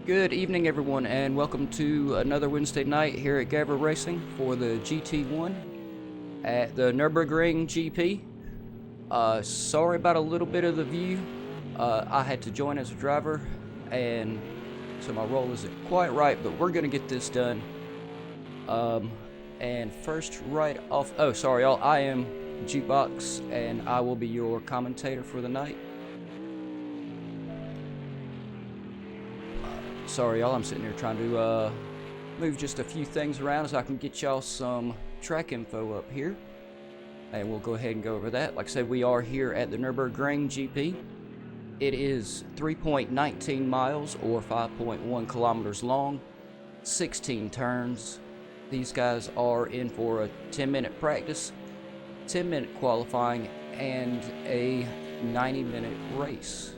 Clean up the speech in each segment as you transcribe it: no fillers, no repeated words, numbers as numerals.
Good evening, everyone, and welcome to another Wednesday night here at GAVRA Racing for the GT1 at the Nurburgring GP. Sorry about a little bit of the view. I had to join as a driver, and so my role isn't quite right, but we're going to get this done. And first, right off... Oh, sorry, y'all. I am Jukebox, and I will be your commentator for the night. Sorry, y'all. I'm sitting here trying to move just a few things around so I can get y'all some track info up here. And we'll go ahead and go over that. Like I said, we are here at the Nurburgring GP. It is 3.19 miles or 5.1 kilometers long, 16 turns. These guys are in for a 10-minute practice, 10-minute qualifying, and a 90-minute race.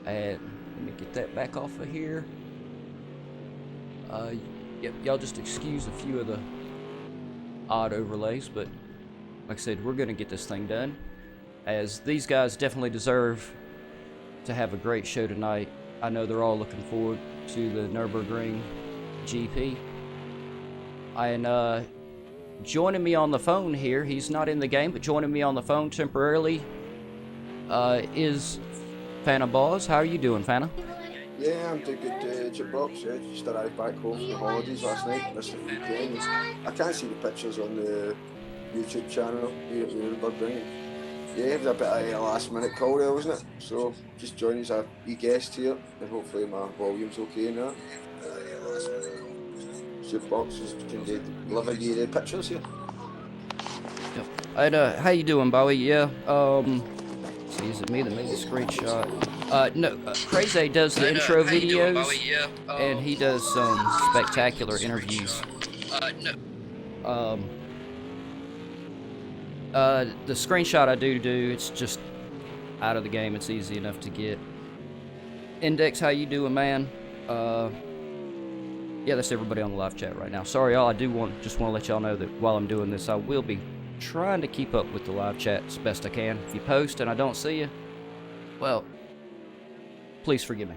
And let me get that back off of here. Yep, y'all just excuse a few of the odd overlays, but like I said, we're gonna get this thing done, as these guys definitely deserve to have a great show tonight. I know they're all looking forward to the Nurburgring GP. And joining me on the phone here, he's not in the game, but joining me on the phone temporarily is Fana Boz. How are you doing, Fana? Yeah, I'm doing good, Jukebox. Yeah, just arrived back home from the holidays last night. Missed a few games. I can't see the pictures on the YouTube channel here at the Nurburgring. Yeah, it was a bit of a last-minute call there, wasn't it? So, just joined as a wee guest here, and hopefully my volume's okay now. Jukebox is can deliver you the pictures here. Yep. And how you doing, Bowie? Yeah. See, is it me that made the screenshot? No, Crazy does the intro videos, and he does some spectacular interviews. The screenshot I do, it's just out of the game. It's easy enough to get. Index, how you doing, man? Yeah, that's everybody on the live chat right now. Sorry, y'all. I just want to let y'all know that while I'm doing this, I will be trying to keep up with the live chat as best I can. If you post and I don't see you, well, please forgive me.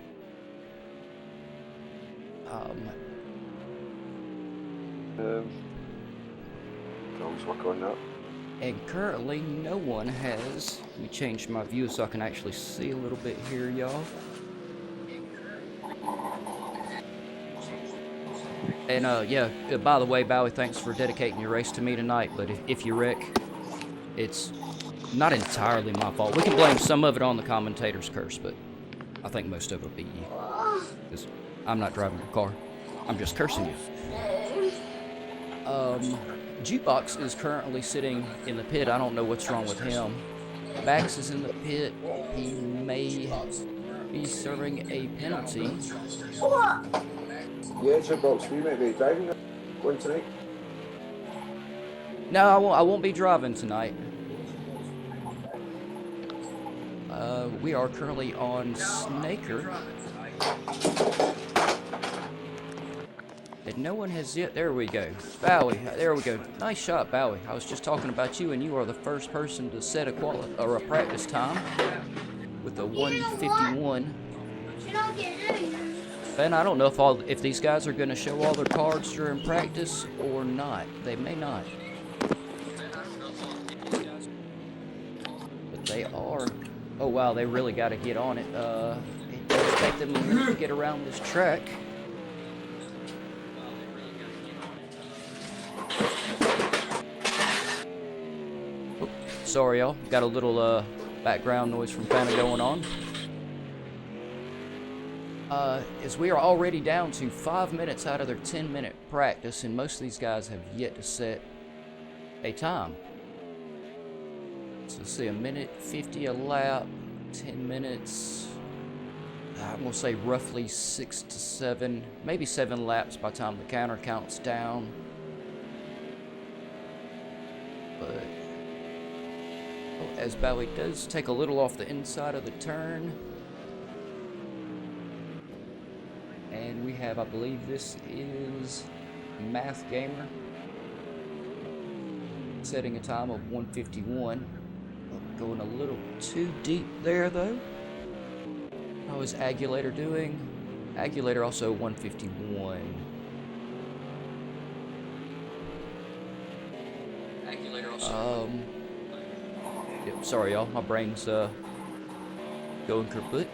Always work on that. And currently, no one has. Let me change my view so I can actually see a little bit here, y'all. And yeah, by the way, Bowie, thanks for dedicating your race to me tonight, but if you wreck, it's not entirely my fault. We can blame some of it on the commentator's curse, but I think most of it will be you, because I'm not driving your car. I'm just cursing you. Jukebox is currently sitting in the pit. I don't know what's wrong with him. Bax is in the pit. He may be serving a penalty. Yeah, Jukebox, we might be driving one tonight. No, I won't be driving tonight. We are currently on Snaker. And no one has yet. There we go. Bowie, there we go. Nice shot, Bowie. I was just talking about you, and you are the first person to set a practice time with a 1:51. And I don't know if these guys are going to show all their cards during practice or not. They may not. But they are. Oh wow, they really got to get on it. It does take them a minute to get around this track. Oh, sorry y'all, got a little background noise from Fana going on. As we are already down to 5 minutes out of their 10-minute practice, and most of these guys have yet to set a time. So let's see, 1:50 a lap, 10 minutes, I'm going to say roughly 6 to 7, maybe 7 laps by the time the counter counts down. But as Bowie does take a little off the inside of the turn. And we have, I believe this is Math Gamer, setting a time of 1:51. Going a little too deep there, though. How is Agulator doing? Agulator also 151. Yep, sorry y'all, my brain's going kaput.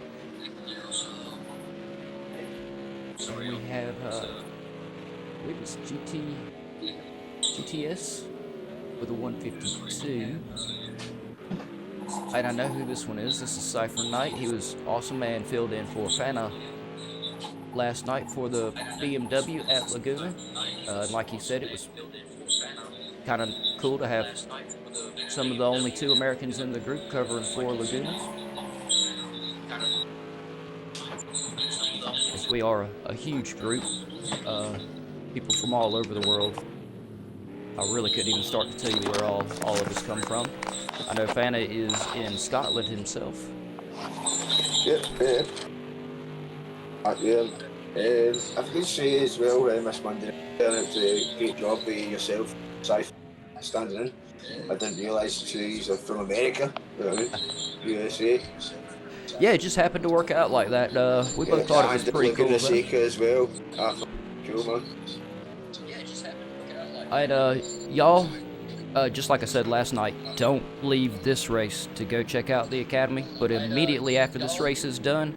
And we have I believe it's GTS with a 152. And I know who this one is. This is Cypher Knight. He was awesome and filled in for Fana last night for the BMW at Laguna. Like he said, it was kind of cool to have some of the only 2 Americans in the group covering 4 Lagunas. As we are a huge group, people from all over the world. I really couldn't even start to tell you where all of us come from. I know Fana is in Scotland himself. Yep, yeah. I could say as well, Miss Monday, it's a great job by yourself, Cypher, standing in. I didn't realise she's from America, you know what I mean? USA. Yeah, it just happened to work out like that. We both thought it was pretty cool. As well. Cool, man. And y'all, just like I said last night, don't leave this race to go check out the Academy, but immediately after this race is done,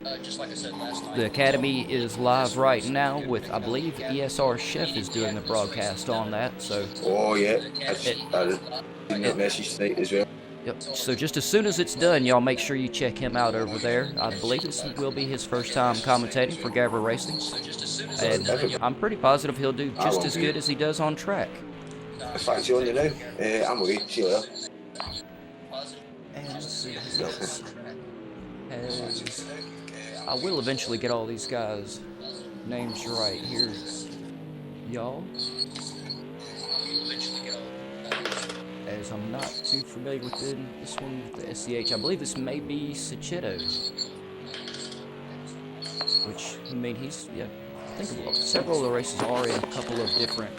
the Academy is live right now with, I believe, ESR Chef is doing the broadcast on that, so... Oh, yeah, I seen that message tonight as well. Yep, so just as soon as it's done, y'all make sure you check him out over there. I believe this will be his first time commentating for GAVRA Racing, and I'm pretty positive he'll do just as good as he does on track. Fancy on you now. I'm away. See you later. And let's see who else I will eventually get all these guys' names right here, y'all. As I'm not too familiar with this one with the SCH. I believe this may be Sachito. Which, I mean, he's, yeah, I think several of the races are in a couple of different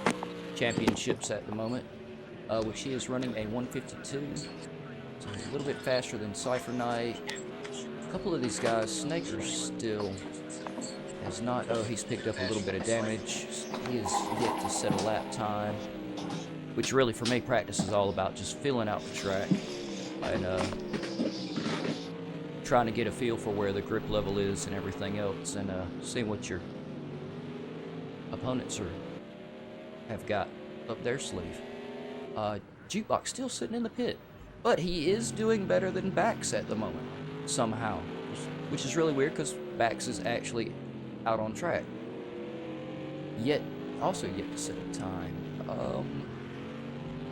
championships at the moment, which he is running a 152, so he's a little bit faster than Cypher Knight. A couple of these guys, Snaker still has not, he's picked up a little bit of damage. He is yet to set a lap time, which really for me practice is all about just filling out the track and trying to get a feel for where the grip level is and everything else, and seeing what your opponents have got up their sleeve. Jukebox still sitting in the pit, but he is doing better than Bax at the moment, somehow, which is really weird because Bax is actually out on track. Also yet to set a time.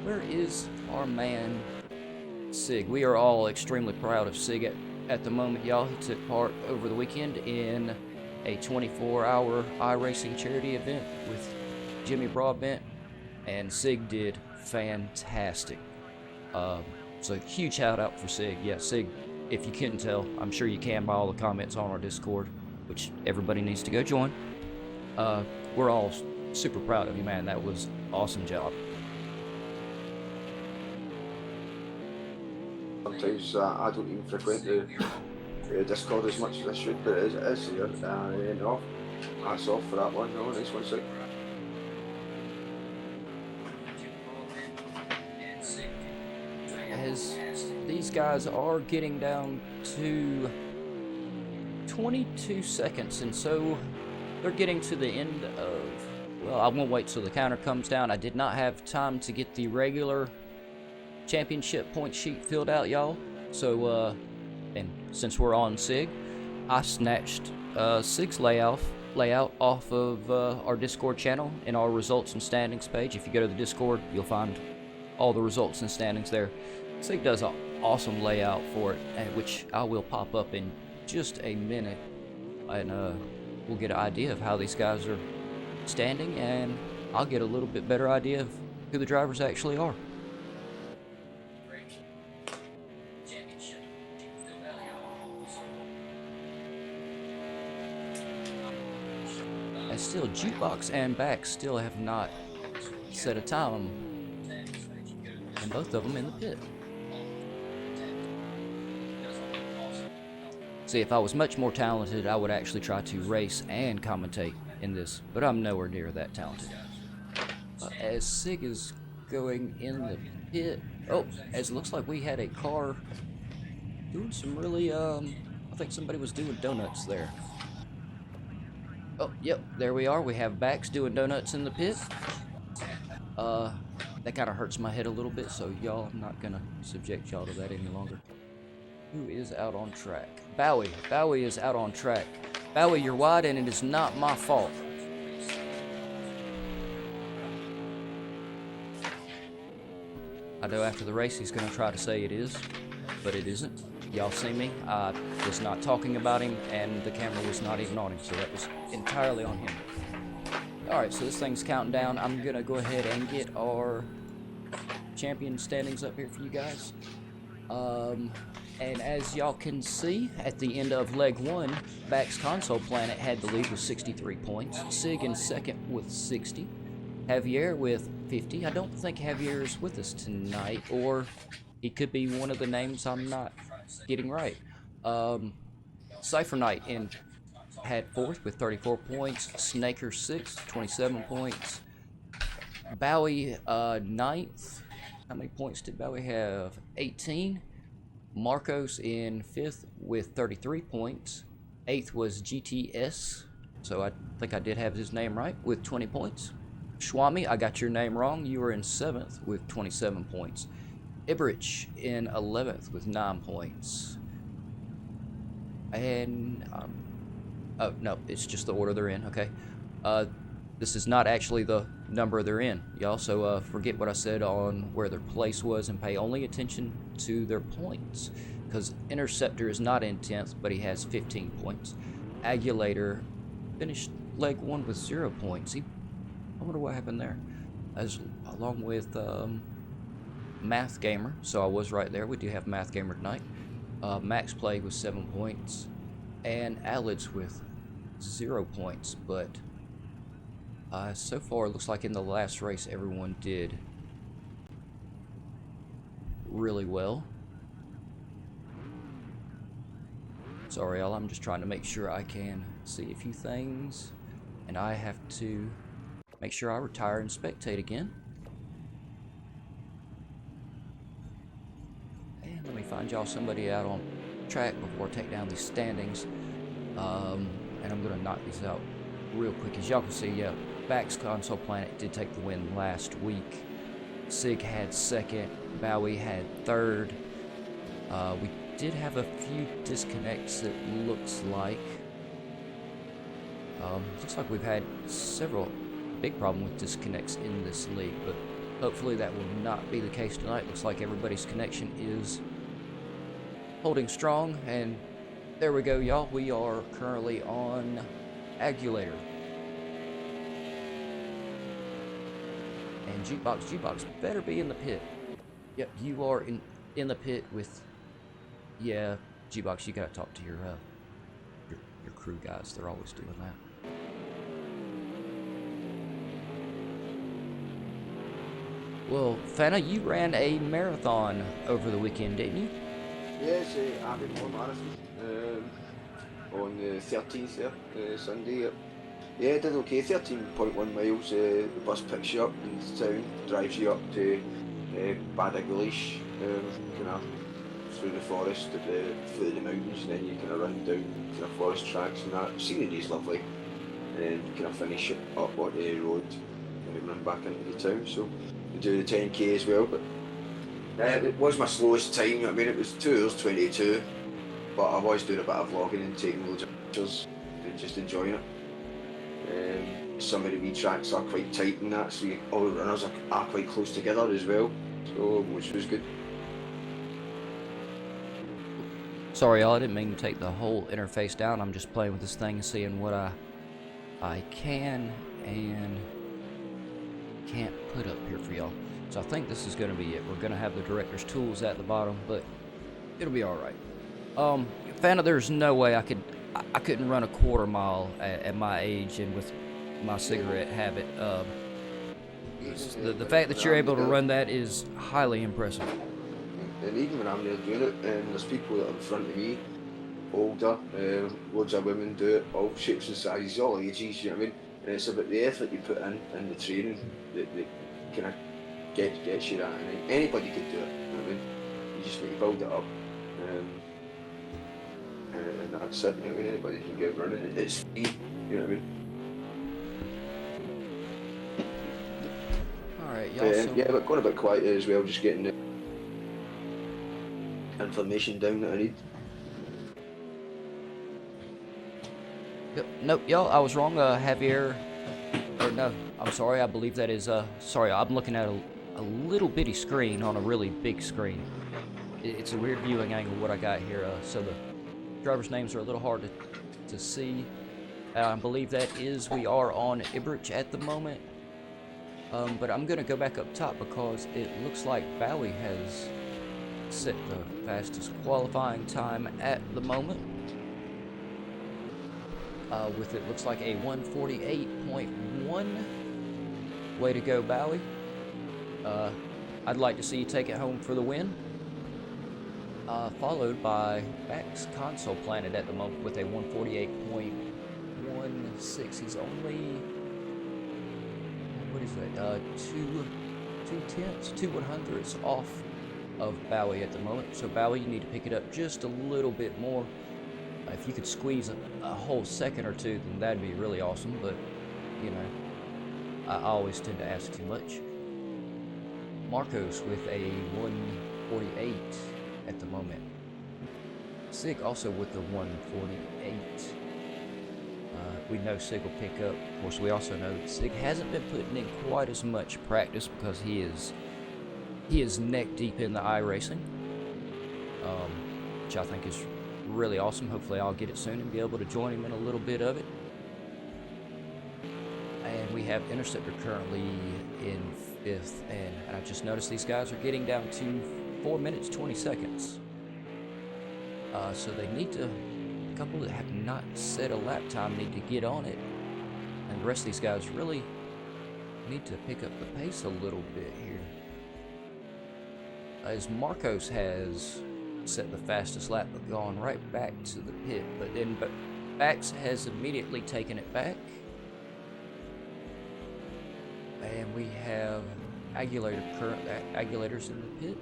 Where is our man Sig? We are all extremely proud of Sig at the moment, y'all. He took part over the weekend in a 24-hour iRacing charity event with Jimmy Broadbent, and Sig did fantastic. So huge shout out for Sig. Yeah, Sig, if you couldn't tell, I'm sure you can by all the comments on our Discord, which everybody needs to go join. We're all super proud of you, man. That was an awesome job. Sometimes I don't even frequent the Discord as much as I should, but it is here. No, hats off for that one. No, nice one, Sig. As these guys are getting down to 22 seconds, and so they're getting to the end of, well, I won't wait till the counter comes down. I did not have time to get the regular championship point sheet filled out, y'all. So, and since we're on Sig, I snatched Sig's layout off of our Discord channel in our results and standings page. If you go to the Discord, you'll find all the results and standings there. Sig does an awesome layout for it, which I will pop up in just a minute, and we'll get an idea of how these guys are standing, and I'll get a little bit better idea of who the drivers actually are. As still, Jukebox and Bax still have not set a time, and both of them in the pit. See, if I was much more talented, I would actually try to race and commentate in this, but I'm nowhere near that talented. As Sig is going in the pit, oh, as it looks like we had a car doing some really, I think somebody was doing donuts there. Oh, yep, there we are. We have Bax doing donuts in the pit. That kind of hurts my head a little bit, so y'all, I'm not gonna subject y'all to that any longer. Who is out on track? Bowie. Bowie is out on track. Bowie, you're wide, and it is not my fault. I know after the race he's gonna try to say it is, but it isn't. Y'all see me? I was not talking about him, and the camera was not even on him, so that was entirely on him. Alright, so this thing's counting down. I'm gonna go ahead and get our champion standings up here for you guys. And as y'all can see, at the end of leg 1, Bax Console Planet had the lead with 63 points. Sig in second with 60. Javier with 50. I don't think Javier is with us tonight, or he could be one of the names I'm not getting right. Cypher Knight had 4th with 34 points. Snaker 6th, 27 points. Bowie 9th. How many points did Bowie have? 18. Marcos in 5th with 33 points. 8th was GTS, so I think I did have his name right, with 20 points. Schwami, I got your name wrong. You were in 7th with 27 points. Ibrich in 11th with 9 points. And, oh, no, it's just the order they're in, okay. This is not actually the number they're in, y'all, so forget what I said on where their place was and pay only attention to their points, because Interceptor is not in 10th, but he has 15 points. Agulator finished leg 1 with 0 points. I wonder what happened there. Along with Math Gamer, so I was right there. We do have Math Gamer tonight. Max Play with 7 points, and Alids with 0 points, but so far, it looks like in the last race, everyone did really well. Sorry, y'all, I'm just trying to make sure I can see a few things, and I have to make sure I retire and spectate again. And let me find y'all somebody out on track before I take down these standings. And I'm gonna knock these out real quick. As y'all can see, yeah, Bax Console Planet did take the win last week. Sig had 2nd, Bowie had 3rd. We did have a few disconnects, it looks like. Looks like we've had several big problems with disconnects in this league, but hopefully that will not be the case tonight. Looks like everybody's connection is holding strong, and there we go, y'all. We are currently on Agulator. And Jukebox better be in the pit. Yep, you are in the pit with, yeah, Jukebox, you gotta talk to your crew guys. They're always doing that. Well, Fana, you ran a marathon over the weekend, didn't you? Yes, Abingdon Marathon on the 13th there, Sunday. Yeah, did okay, 13.1 miles. The bus picks you up in town, drives you up to Bad Iglish, kind of through the forest, through the mountains, and then you kind of run down kind of forest tracks and that. Scenery is lovely, and kind of finish it up on the road and run back into the town. So we do the 10k as well, but it was my slowest time. You know what I mean, it was 2 hours 22, but I was doing a bit of vlogging and taking loads of pictures and just enjoying it. Some of the wee tracks are quite tight and that, so all the runners are quite close together as well, so which was good. Sorry, y'all, I didn't mean to take the whole interface down. I'm just playing with this thing and seeing what I can and can't put up here for y'all. So I think this is going to be it. We're going to have the director's tools at the bottom, but it'll be all right. Fana, there's no way I couldn't run a quarter mile at my age and with my cigarette habit. The fact that you're able to run that is highly impressive. And even when I'm there doing it, and there's people that are in front of me, older, loads of women do it, all shapes and sizes, all ages, you know what I mean? And it's about the effort you put in the training that kind of gets you that. And anybody could do it, you know what I mean? You just need to build it up. And that's it, you know what I mean? Anybody can get running. It's free, you know what I mean? Alright, y'all. Yeah, but going a bit quieter as well, just getting the information down that I need. Yep, nope, y'all, I was wrong. Javier, or no, I'm sorry, I believe that is, sorry, I'm looking at a little bitty screen on a really big screen. It's a weird viewing angle what I got here, so the drivers' names are a little hard to see. I believe that is, we are on Ibrich at the moment. But I'm going to go back up top because it looks like Bowie has set the fastest qualifying time at the moment. With it looks like a 1:48.1. Way to go, Bowie. I'd like to see you take it home for the win. Followed by Max Console Planet at the moment with a 1:48.16. He's only, what is that, 2/100ths off of Bowie at the moment. So Bowie, you need to pick it up just a little bit more. If you could squeeze a whole second or two, then that'd be really awesome, but, you know, I always tend to ask too much. Marcos with a 1:48 at the moment. Sig also with the 1:48. We know Sig will pick up. Of course, we also know that Sig hasn't been putting in quite as much practice because he is neck deep in the iRacing, which I think is really awesome. Hopefully I'll get it soon and be able to join him in a little bit of it. And we have Interceptor currently in 5th, and I just noticed these guys are getting down to 4 minutes 20 seconds. So they need to, a couple that have not set a lap time need to get on it, and the rest of these guys really need to pick up the pace a little bit here. As Marcos has set the fastest lap but gone right back to the pit, but then Bax has immediately taken it back, and we have Aguilator's in the pit.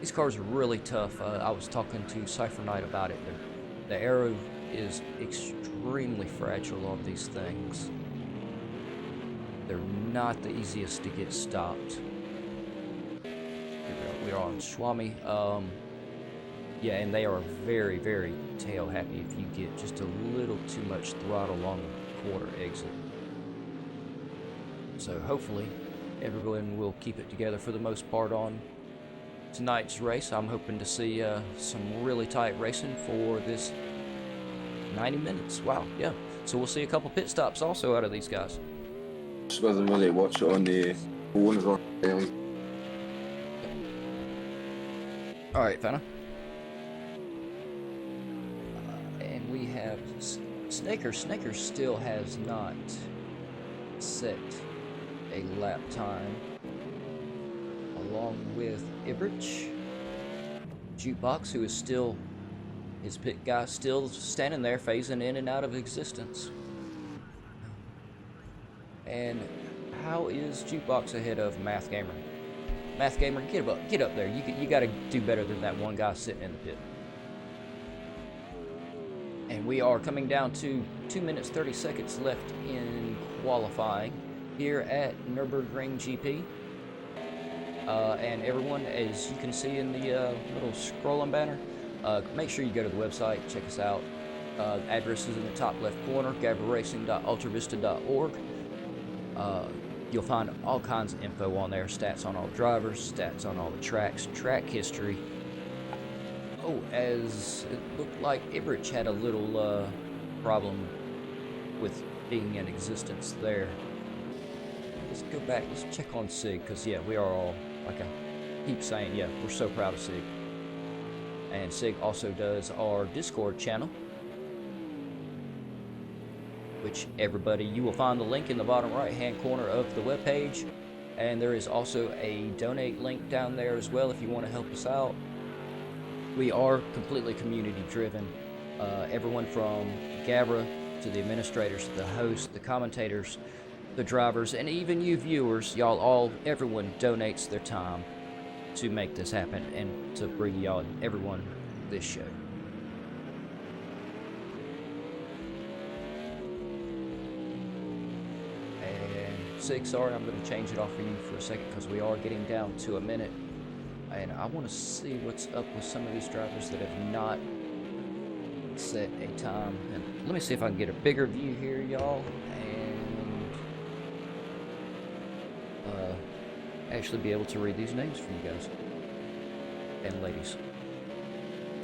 These cars are really tough. I was talking to Cypher Knight about it. The aero is extremely fragile on these things. They're not the easiest to get stopped. We are on Swami. Yeah, and they are very, very tail happy if you get just a little too much throttle on the quarter exit. So hopefully everyone will keep it together for the most part on tonight's race. I'm hoping to see some really tight racing for this 90 minutes. Wow, yeah. So we'll see a couple pit stops also out of these guys. Just wasn't really watch it on the phone or anything. Alright, Fana. And we have Snaker. Snaker still has not set a lap time, along with Ibrich. Jukebox, who is still, his pit guy, still standing there phasing in and out of existence. And how is Jukebox ahead of Math Gamer? Math Gamer, get up there. You got to do better than that one guy sitting in the pit. And we are coming down to 2 minutes 30 seconds left in qualifying here at Nurburgring GP. And everyone, as you can see in the little scrolling banner, make sure you go to the website, check us out. Address is in the top left corner, gavraracing.ultravista.org. You'll find all kinds of info on there, stats on all drivers, stats on all the tracks, track history. Oh, as it looked like Ibrich had a little problem with being in existence there. Let's go back, let's check on Sig, because yeah, we are all, like I keep saying, yeah, we're so proud of Sig. And Sig also does our Discord channel, which everybody, you will find the link in the bottom right hand corner of the webpage. And there is also a donate link down there as well if you want to help us out. We are completely community driven, everyone from GAVRA to the administrators, the hosts, the commentators, the drivers, and even you viewers, everyone donates their time to make this happen and to bring y'all, everyone, this show. And Sig, sorry, I'm going to change it off for you for a second because we are getting down to a minute. And I want to see what's up with some of these drivers that have not set a time. And let me see if I can get a bigger view here, y'all, and actually be able to read these names for you guys and ladies.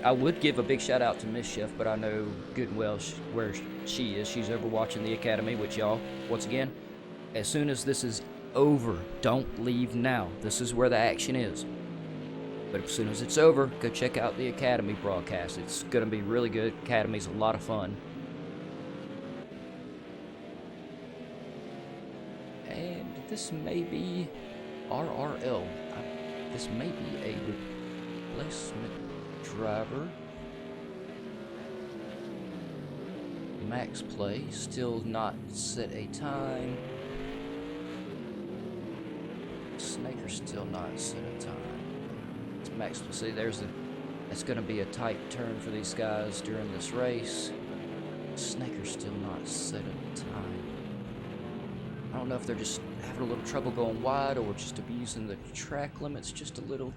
I would give a big shout out to Mischief, but I know good and well where she is. She's over watching the Academy, which y'all, once again, as soon as this is over, don't leave now. This is where the action is. But as soon as it's over, go check out the Academy broadcast. It's going to be really good. Academy's a lot of fun. And this may be RRL. This may be a replacement driver. Max Play, still not set a time. Snaker still not set a time. Max, see, that's going to be a tight turn for these guys during this race. Snaker's still not set a time. I don't know if they're just having a little trouble going wide or just abusing the track limits just a little.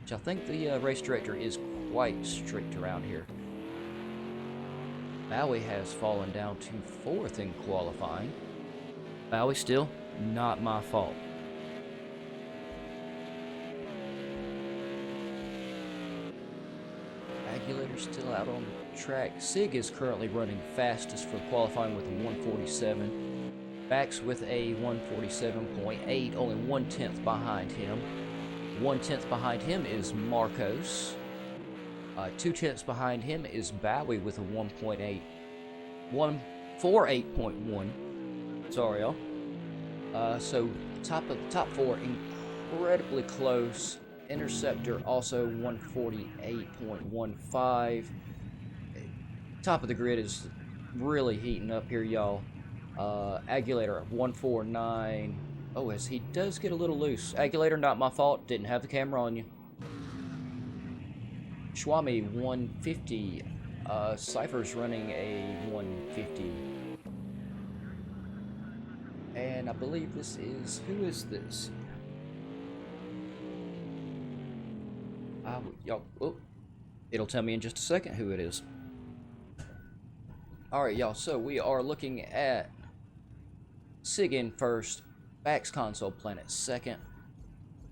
Which I think the race director is quite strict around here. Bowie has fallen down to 4th in qualifying. Bowie still not my fault. Regulator's still out on the track. Sig is currently running fastest for qualifying with a 147. Bax with a 147.8, only 1/10 behind him. 1/10 behind him is Marcos. 2/10 behind him is Bowie with a 1.8. 148.1. Sorry, y'all. So top 4, incredibly close. Interceptor also 148.15. Top of the grid is really heating up here, y'all. Aguilator 149. Oh, as he does get a little loose. Aguilator, not my fault. Didn't have the camera on you. Schwami 150. Cypher's running a 150. And I believe this is, who is this? It'll tell me in just a second who it is. Alright, y'all, so we are looking at Sig in 1st, Bax Console Planet 2nd,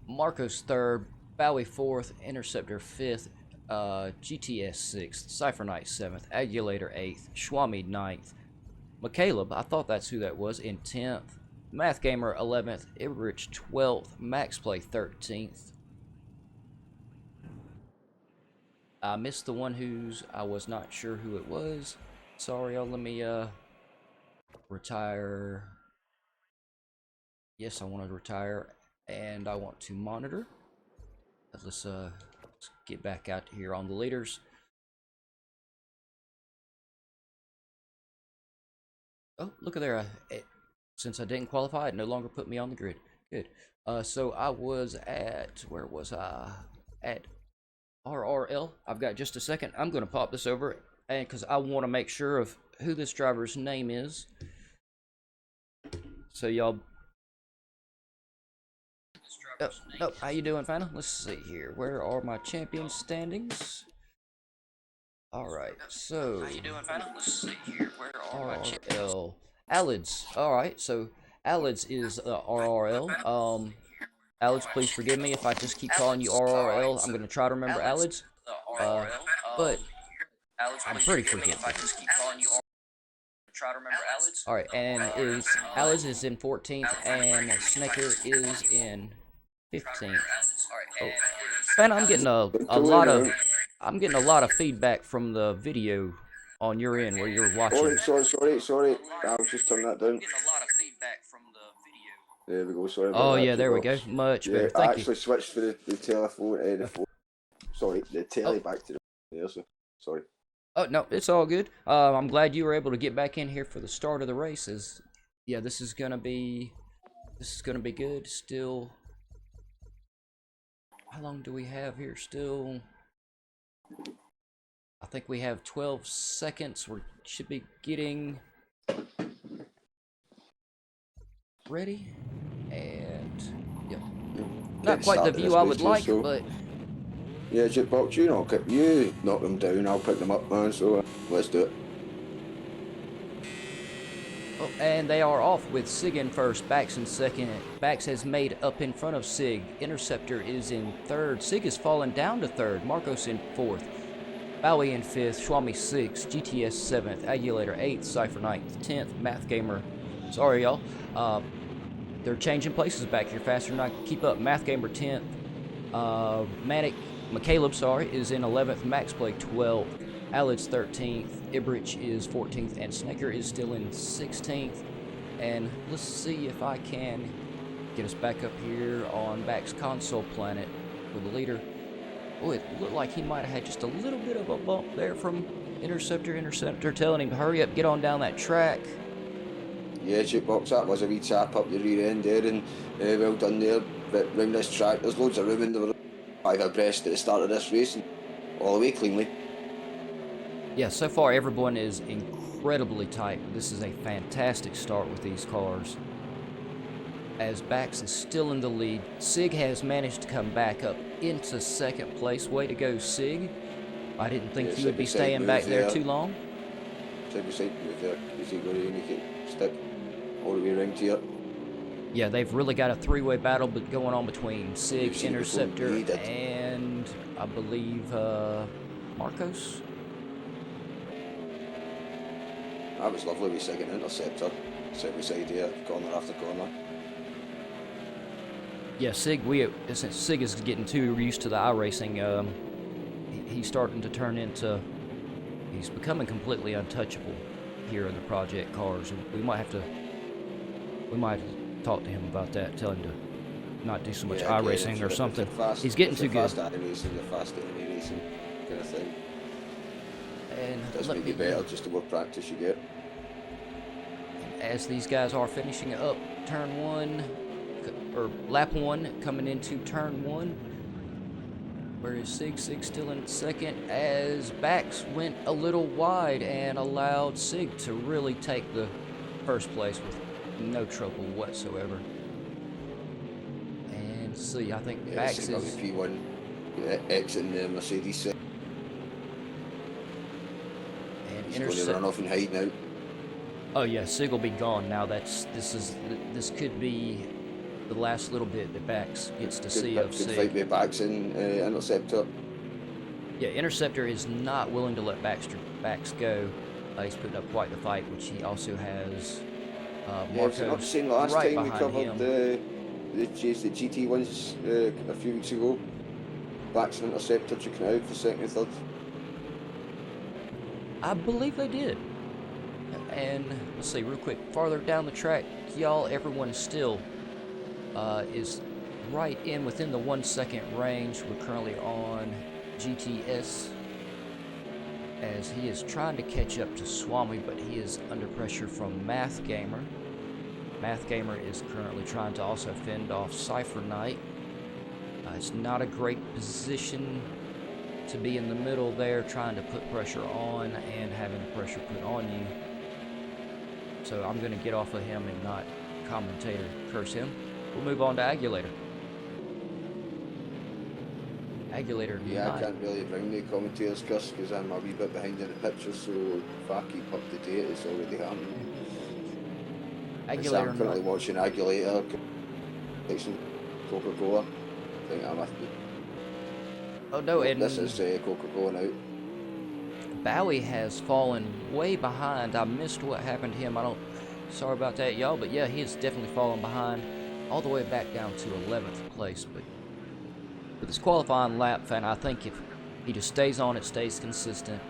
Marcos 3rd, Bowie 4th, Interceptor 5th, GTS 6th, Cypher Knight 7th, Aguilator 8th, Schwami 9th, McCaleb, I thought that's who that was, in 10th, Math Gamer 11th, Ibrich 12th, Max Play 13th. I missed the one whose I was not sure who it was. Sorry, y'all. Let me retire. Yes, I want to retire, and I want to monitor. Let's get back out here on the leaders. Oh, look at there. Since I didn't qualify, it no longer put me on the grid. Good. So I was at, where was I? At RRL. I've got just a second. I'm going to pop this over, and because I want to make sure of who this driver's name is. So y'all. Oh, how you doing, Fana? Let's see here. Where are my champion standings? All right. So. How you doing, Fana? Let's see here. Where are my champions? Alids. All right. So Alids is RRL. Alids, please forgive me if I just keep calling you RRL. I'm going to try to remember Alids. But I'm pretty forgetful. Alright, and Alids is in 14th, and Snaker is in 15th. Oh. And I'm getting a lot of feedback from the video on your end where you're watching. Sorry. I'll just turn that down. There we go, sorry about that. Oh yeah, there we go. Much better. Thank you. I actually switched for the telephone, the phone. Sorry, the telly back to the there, so sorry. Oh, no, it's all good. I'm glad you were able to get back in here for the start of the races. Yeah, this is gonna be good. Still, how long do we have here? Still, I think we have 12 seconds. We should be getting ready. And, yep. Not Get quite the started view this I race would too, like, so but yeah, Jukebox, you knock them down, I'll pick them up, man. So let's do it. oh, and they are off with Sig in first, Bax in second. Bax has made up in front of Sig. Interceptor is in third. Sig has fallen down to third. Marcos in fourth. Bowie in fifth. Swami sixth. GTS seventh. Agulator eighth. Cypher ninth. 10th. Math Gamer. Sorry, y'all. They're changing places back here faster than I can keep up. Math Gamer 10th. McCaleb, is in 11th. Max Play 12th. Alid's 13th. Ibrich is 14th. And Snaker is still in 16th. And let's see if I can get us back up here on Back's console planet with the leader. Oh, it looked like he might have had just a little bit of a bump there from Interceptor. Interceptor telling him to hurry up, get on down that track. Yeah, Jukebox, that was a wee tap up the rear end there, and well done there. But round this track, there's loads of room in there. 5 abreast at the start of this race, and all the way cleanly. Yeah, so far everyone is incredibly tight. This is a fantastic start with these cars. As Bax is still in the lead, Sig has managed to come back up into second place. Way to go, Sig. I didn't think you would be staying back there too long. Side by side move there. Is he going to make it stick all the way around here? Yeah, they've really got a three-way battle going on between Sig, Interceptor, Interceptor, and I believe Marcos. That was lovely with second Interceptor. Side by side here, corner after corner. Yeah, Sig, since Sig is getting too used to the iRacing, he's starting to turn into, he's becoming completely untouchable here in the project cars. We might have to talk to him about that, tell him to not do so much iRacing or something. He's getting too good. Fast at racing, the fast at any racing kind of thing. And it does make it better just the more practice you get. As these guys are finishing up turn one, or lap one, coming into turn one. Where is Sig? Sig still in second, as Bax went a little wide and allowed Sig to really take the first place with no trouble whatsoever. And see, I think Bax is P1 exiting the Mercedes. And he's going to run off and hide now. Oh yeah, Sig will be gone now. This could be the last little bit that Bax gets to see of Sig. Good fight with Bax and Interceptor. Yeah, Interceptor is not willing to let Bax go. He's putting up quite the fight, which he also has Marcos not the same last right time we behind covered him. the GT1s a few weeks ago. Bax and Interceptor checking out for second and third. I believe they did. And let's see, real quick, farther down the track, y'all, everyone is still is right within the 1 second range. We're currently on GTS, as he is trying to catch up to Swami, but he is under pressure from Math Gamer. Math Gamer is currently trying to also fend off Cypher Knight. It's not a great position to be in the middle there, trying to put pressure on and having the pressure put on you. So I'm going to get off of him and not commentator curse him. We'll move on to Agulator. Agulator. Yeah, I can't really bring the commentators curse because I'm a wee bit behind in the picture, so if I keep up to date, it's already happening. Agulator. I'm currently watching Agulator, Coca-Cola. I think I'm Oh no, and this is Coca-Cola now. Bowie has fallen way behind. I missed what happened to him. Sorry about that, y'all, but yeah, he has definitely fallen behind, all the way back down to 11th place. But with his qualifying lap, and I think if he just stays on it, stays consistent,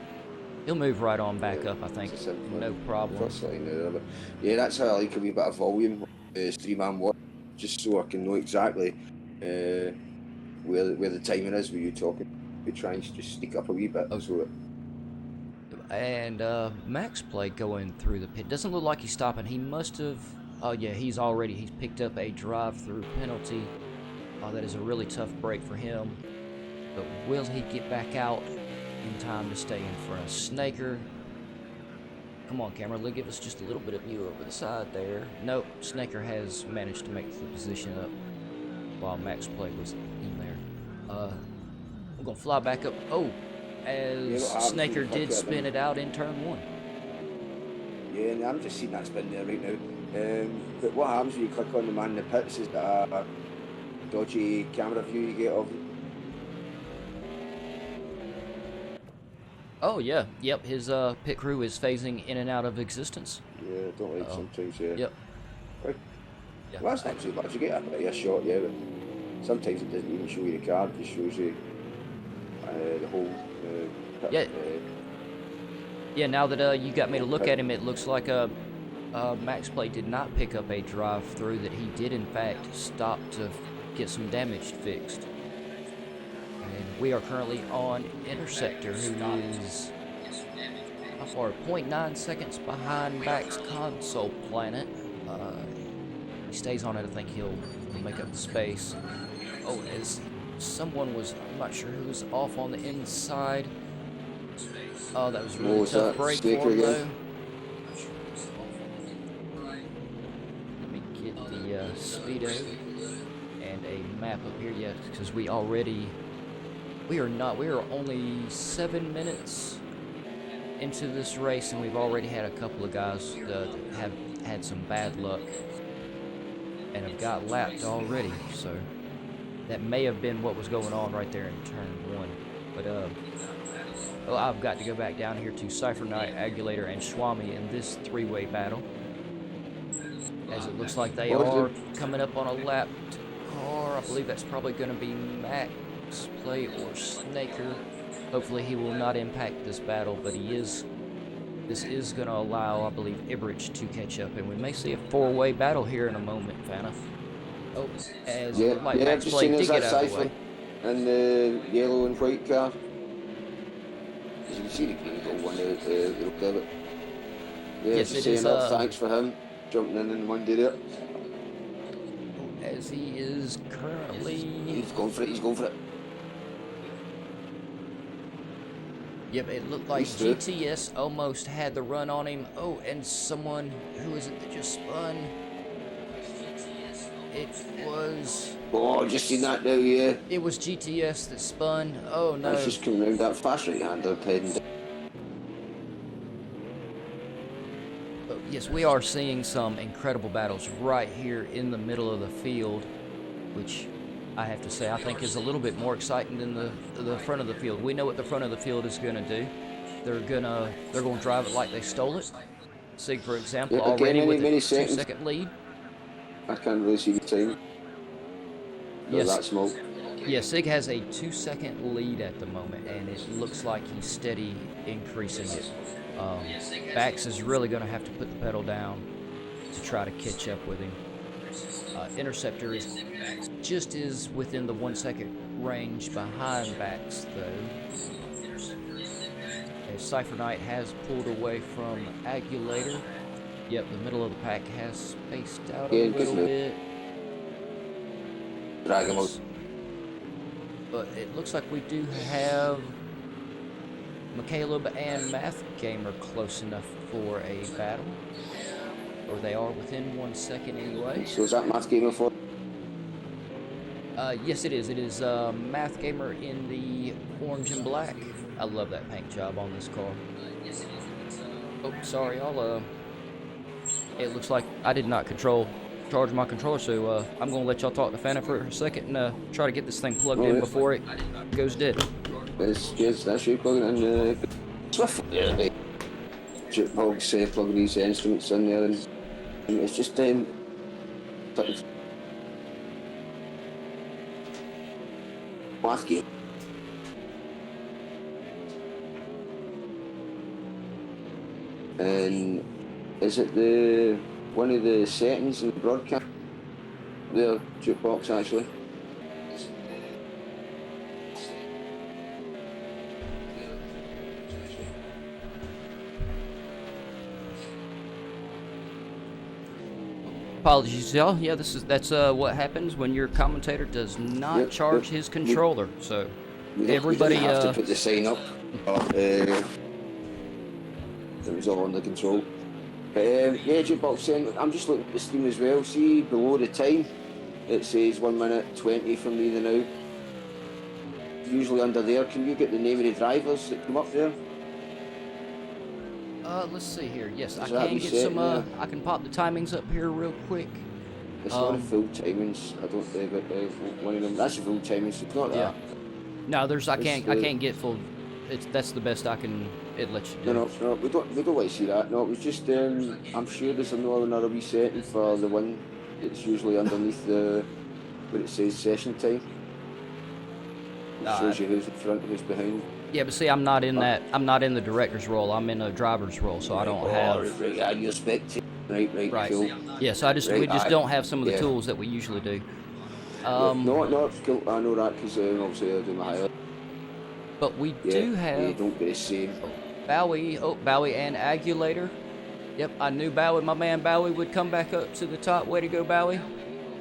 he'll move right on back up. I think no problem. First line there, but yeah, that's how I like a wee bit of volume, stream watch, just so I can know exactly where the timing is. Where you talking, we try and just sneak up a wee bit. So and Max Play going through the pit. Doesn't look like he's stopping. He must have. Oh yeah, he's picked up a drive-through penalty. Oh, that is a really tough break for him. But will he get back out in time to stay in front of Snaker? Come on, camera, give us just a little bit of view over the side there. Nope, Snaker has managed to make the position up while Max Play was in there. I'm gonna fly back up. Oh, as Snaker did spin it out in turn 1. Yeah, and I'm just seeing that spin there right now. But what happens when you click on the man in the pits is that a dodgy camera view you get of. Oh yeah, yep. His pit crew is phasing in and out of existence. Yeah, I don't like sometimes. Yeah. Yep. Right. Yeah. Well, that's not too bad. You get a bit of a shot, yeah, but sometimes it doesn't even show you the card. It just shows you the whole. Pit, yeah. Yeah. Now that you got me to look at him, it looks like Max Play did not pick up a drive-through. That he did in fact stop to get some damage fixed. And we are currently on Interceptor, who is how far? 0.9 seconds behind Back's console planet. He stays on it. I think he'll make up the space. Oh, as someone was, I'm not sure who was off on the inside. Oh, that was a really tough break for him, though. Let me get the speedo and a map up here. Yes, because we are only 7 minutes into this race, and we've already had a couple of guys that have had some bad luck and have got lapped already. So that may have been what was going on right there in turn 1. But well, I've got to go back down here to Cypher Knight, Agulator, and Swami in this 3-way battle, as it looks like they are coming up on a lapped car. I believe that's probably going to be Max Play or Snaker. Hopefully he will not impact this battle, but this is going to allow, I believe, Ibrich to catch up, and we may see a 4-way battle here in a moment, Fana. Oh, as it looked like Max Play did get out of the way. And the yellow and white car. As you can see, the green got one out the road of it. Yeah, yes, it is. Thanks for him jumping in one day there. As he is currently... He's going for it. Yep, it looked like GTS almost had the run on him. Oh, and someone, who is it that just spun? It was... Oh, just seen that now, yeah. It was GTS that spun. Oh, no. That's just coming round that fast right-hander heading down. But yes, we are seeing some incredible battles right here in the middle of the field, which I have to say I think is a little bit more exciting than the front of the field. We know what the front of the field is going to do. They're going to drive it like they stole it. Sig, for example, already with a 2-second lead. I can't really see the time. Yes. That smoke. Yeah, Sig has a 2-second lead at the moment, and it looks like he's steady increasing it. Bax is really going to have to put the pedal down to try to catch up with him. Interceptor is just within the 1-second range behind Bax, though. As Cypher Knight has pulled away from Agulator. Yep, the middle of the pack has spaced out a little bit. Drag him out. But it looks like we do have McCaleb and Math Gamer close enough for a battle. Or they are within 1 second anyway. So is that Math Gamer for? Yes, it is. It is Math Gamer in the orange and black. I love that paint job on this car. Oh, sorry. It looks like I did not charge my controller, so I'm going to let y'all talk to Fana for a second and try to get this thing plugged in before it goes dead. Yes, that's you plugging in. Jukebox plugging these instruments in there, and it's just Math Game. And is it one of the settings in the broadcast? The jukebox actually. apologies, y'all. Yeah, that's what happens when your commentator does not charge his controller. So everybody we didn't have to put the sign up. It was all under control. Yeah, Jukebox, I'm just looking at the screen as well. See below the time, it says 1 minute 20 from the now. Usually under there, can you get the name of the drivers that come up there? Let's see here. Yes, I Is that can get reset some. now? I can pop the timings up here real quick. It's not the full timings. I don't think one of them. That's the full timings. It's not that. No, I can't get full. That's the best I can. It lets you do. No, we don't want to see that. No, it was just. I'm sure there's another wee setting for the one. It's usually underneath the where it says session time. It shows you who's in front, who's behind. Yeah, but see, I'm not in that. I'm not in the director's role. I'm in a driver's role, so I don't have. Right, yeah, you're spectating. Right, cool. Yeah, so we just don't have some of the tools that we usually do. No, cool. I know that because obviously I do my highlight. But we do have. Yeah, don't be the same. Bowie and Agulator. Yep, I knew Bowie, my man Bowie, would come back up to the top. Way to go, Bowie.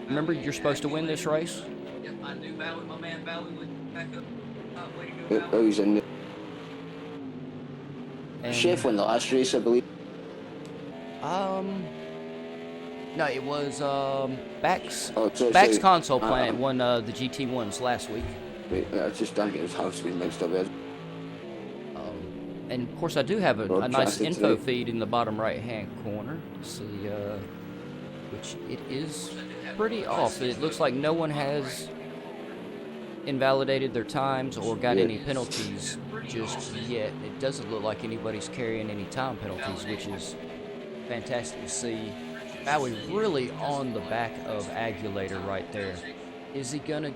Remember, you're supposed to win this race. Yep, I knew Bowie, my man Bowie, would come back up to the top. Way to go, Bowie. Bowie's in there. And Chef won the last race, I believe. No, it was Bax sorry. Console Planet won the GT1s last week. Wait, I just don't get his house being mixed up there. And of course, I do have a nice info feed in the bottom right-hand corner. See, which it is pretty off. It looks like no one has invalidated their times or got any penalties just yet. It doesn't look like anybody's carrying any time penalties, which is fantastic to see. Bowie really on the back of Agulator right there. Is he gonna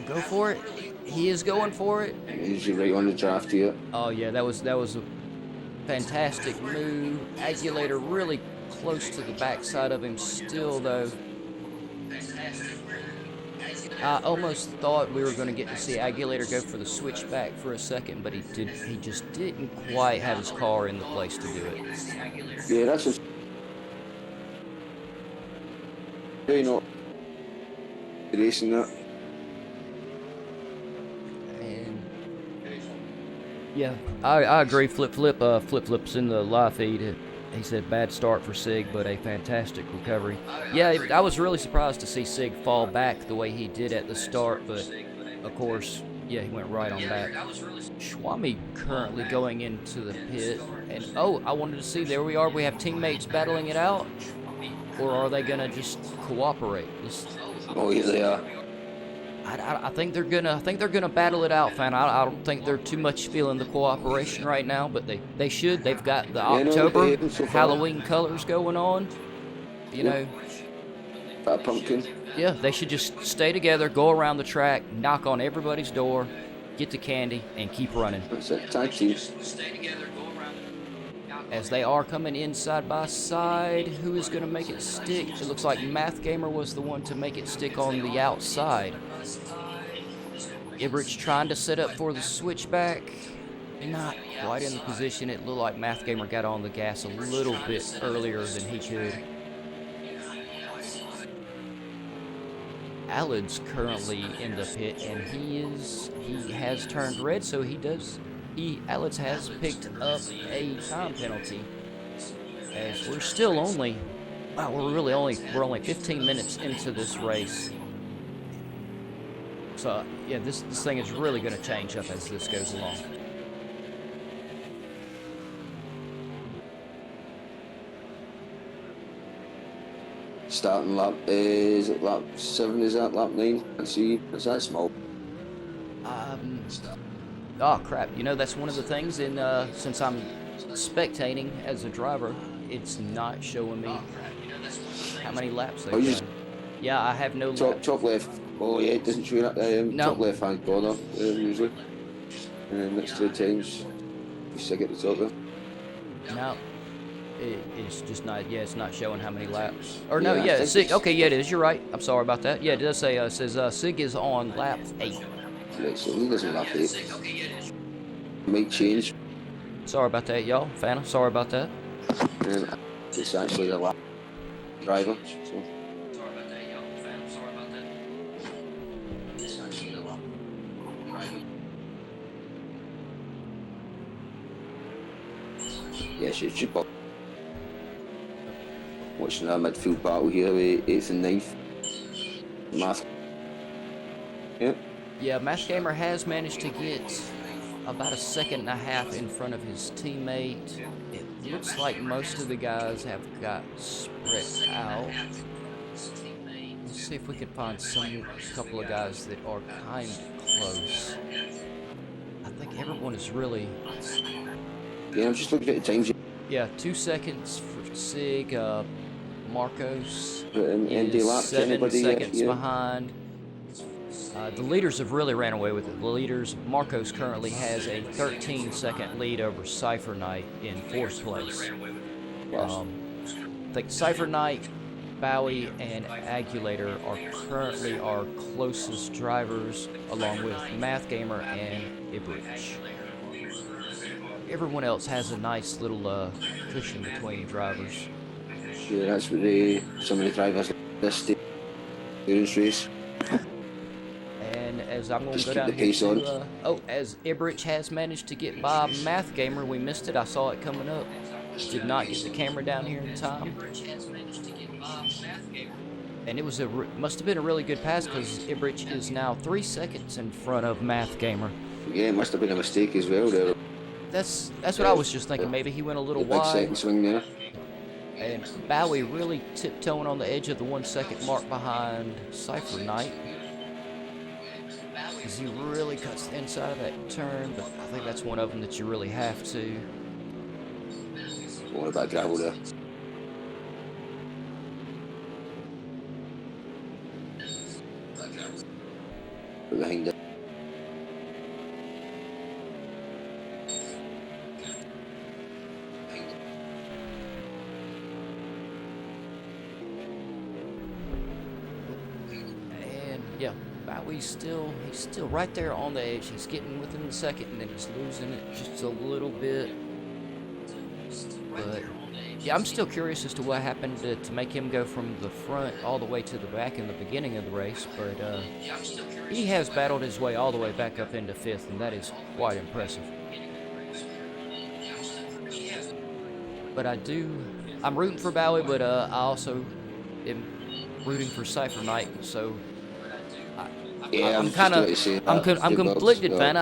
go for it? He is going for it. Is he right on the draft here? Oh yeah, that was a fantastic move. Agulator really close to the backside of him still though. I almost thought we were going to get to see Agulator go for the switchback for a second, but he just didn't quite have his car in the place to do it. Yeah, that's just racing that. And yeah, I agree. Flip's in the live feed. He said bad start for Sig, but a fantastic recovery. Yeah, I was really surprised to see Sig fall back the way he did at the start, but of course, yeah, he went right on back. Schwami currently going into the pit, and I wanted to see, there we are, we have teammates battling it out, or are they gonna just cooperate? Yeah, they are. I think they're gonna battle it out, fan. I don't think they're too much feeling the cooperation right now, but they should. They've got the October Halloween colors going on. You know. That pumpkin. Yeah, they should just stay together, go around the track, knock on everybody's door, get the candy, and keep running. That's it. Tag team. As they are coming in side by side, who is going to make it stick? It looks like Math Gamer was the one to make it stick on the outside. Ibrich trying to set up for the switchback. Not quite in the position. It looked like Math Gamer got on the gas a little bit earlier than he could. Alad's currently in the pit, and he has turned red, so Alex has picked up a time penalty. As we're still only, we're only 15 minutes into this race. So yeah, this thing is really going to change up as this goes along. Starting lap, is it lap 7, is that lap 9? Let's see, is that small? Oh crap, you know, that's one of the things since I'm spectating as a driver, it's not showing me how many laps they've done. Yeah, I have no top left. Oh yeah, it doesn't show that. No. Top left hand corner, usually. Next to the times. You stick at the top there. No. It's just not, it's not showing how many laps. Or no, Sig, okay, yeah, it is, you're right. I'm sorry about that. Yeah, it does say, says Sig is on lap 8. Right, so he doesn't lap 8. Might change. Sorry about that, y'all. Fana, sorry about that. It's actually the lap. driver. So. Sorry about that, y'all. Fam, sorry about that. Yeah, she's watching our midfield battle here with 8th and 9th. Math. Yeah. Yeah, Math Gamer has managed to get about a second and a half in front of his teammate. It looks like most of the guys have got spread out. Let's see if we can find a couple of guys that are kind of close. I think everyone is really... Yeah, I'm just looking at the times. Yeah, 2 seconds for Sig. Marcos And is 7 seconds behind. The leaders have really ran away with it. The leaders, Marcos currently has a 13-second lead over Cypher Knight in 4th place. I think Cypher Knight, Bowie, and Agulator are currently our closest drivers, along with Math Gamer and Ibrich. Everyone else has a nice little cushion between drivers. Yeah, that's what some of the drivers this race. And as I'm going to go down here to, as Ibrich has managed to get by Math Gamer, we missed it. I saw it coming up. Did not get the camera down here in time. And it was must have been a really good pass because Ibrich is now 3 seconds in front of Math Gamer. Yeah, it must have been a mistake as well there. That's what I was just thinking. Maybe he went a little wide. Big second swing there. And Bowie really tiptoeing on the edge of the 1 second mark behind Cypher Knight. Because he really cuts the inside of that turn, but I think that's one of them that you really have to. What about gravel there? Behind it. Yeah, Bowie's still right there on the edge. He's getting within the second, and then he's losing it just a little bit. But yeah, I'm still curious as to what happened to make him go from the front all the way to the back in the beginning of the race. But he has battled his way all the way back up into 5th, and that is quite impressive. But I'm rooting for Bowie, but I also am rooting for Cypher Knight, so. Yeah, I'm conflicted, fan.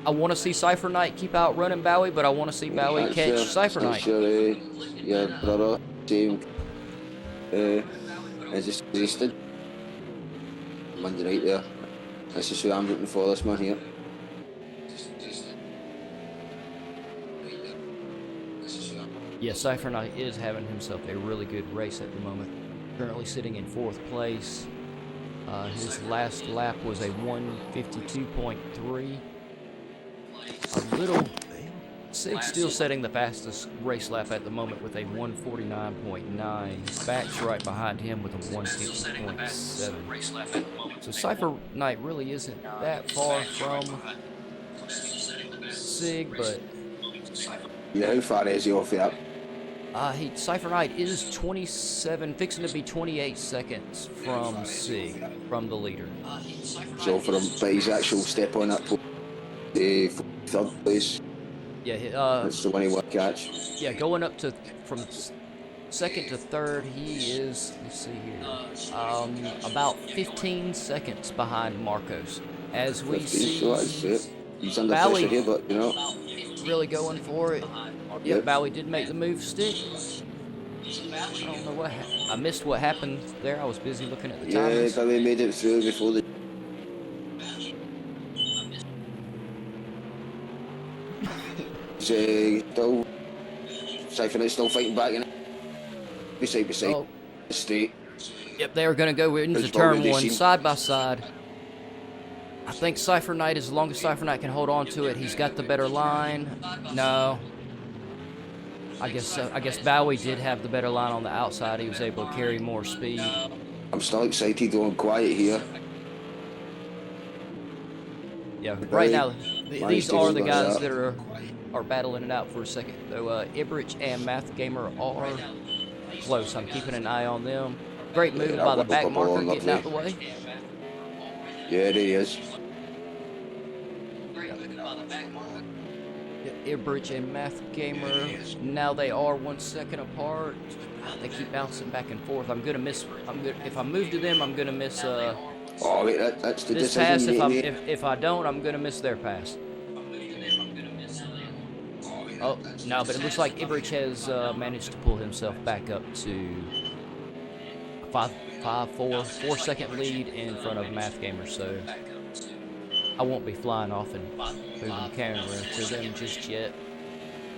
I want to see Cypher Knight keep outrunning Bowie, but I want to see Bowie catch Cypher Knight. Yeah, brother, same. I just existed. Monday night there. This is who I'm rooting for, this man here. Yeah, Cypher Knight is having himself a really good race at the moment. Currently sitting in 4th place. His last lap was a 1:52.3. Sig's still setting the fastest race lap at the moment with a 1:49.9. Back's right behind him with a 1:50.7. So Cypher Knight really isn't that far from Sig, but yeah, how far is he off that? Cypher Knight is 27, fixing to be 28 seconds from Sig, from the leader. So for him, but his actual step on that the 3rd place. Yeah, that's the one he won't catch. Yeah, going up to from 2nd to 3rd, he is. Let's see here, about 15 seconds behind Marcos. As we 15, see, so that's it. He's under pressure here, but you know, really going for it. Yeah, Bowie did make the move stick. I don't know what happened. I missed what happened there. I was busy looking at the timings. Yeah, Bowie made it through before the. Still, Cypher Knight's still fighting back in it. Beside the state. Yep, they are going to go into turn 1 side by side. I think Cypher Knight, as long as Cypher Knight can hold on to it, he's got the better line. No. I guess Bowie did have the better line on the outside. He was able to carry more speed. I'm still excited going quiet here. Yeah, right now, these are the guys that are battling it out for a second. Though Ibrich and Math Gamer are close. I'm keeping an eye on them. Great move Yeah, by the that back woke up marker, along getting out of the way. Yeah, there he is. Ibridge and Math Gamer, now they are 1 second apart. They keep bouncing back and forth. I'm gonna miss. If I move to them, I'm gonna miss Oh wait, that's the this decision pass. you made. If I don't, I'm gonna miss their pass. Oh no, but it looks like Ibridge has managed to pull himself back up to a 4 second lead in front of Math Gamer. So I won't be flying off and moving the camera to them just yet,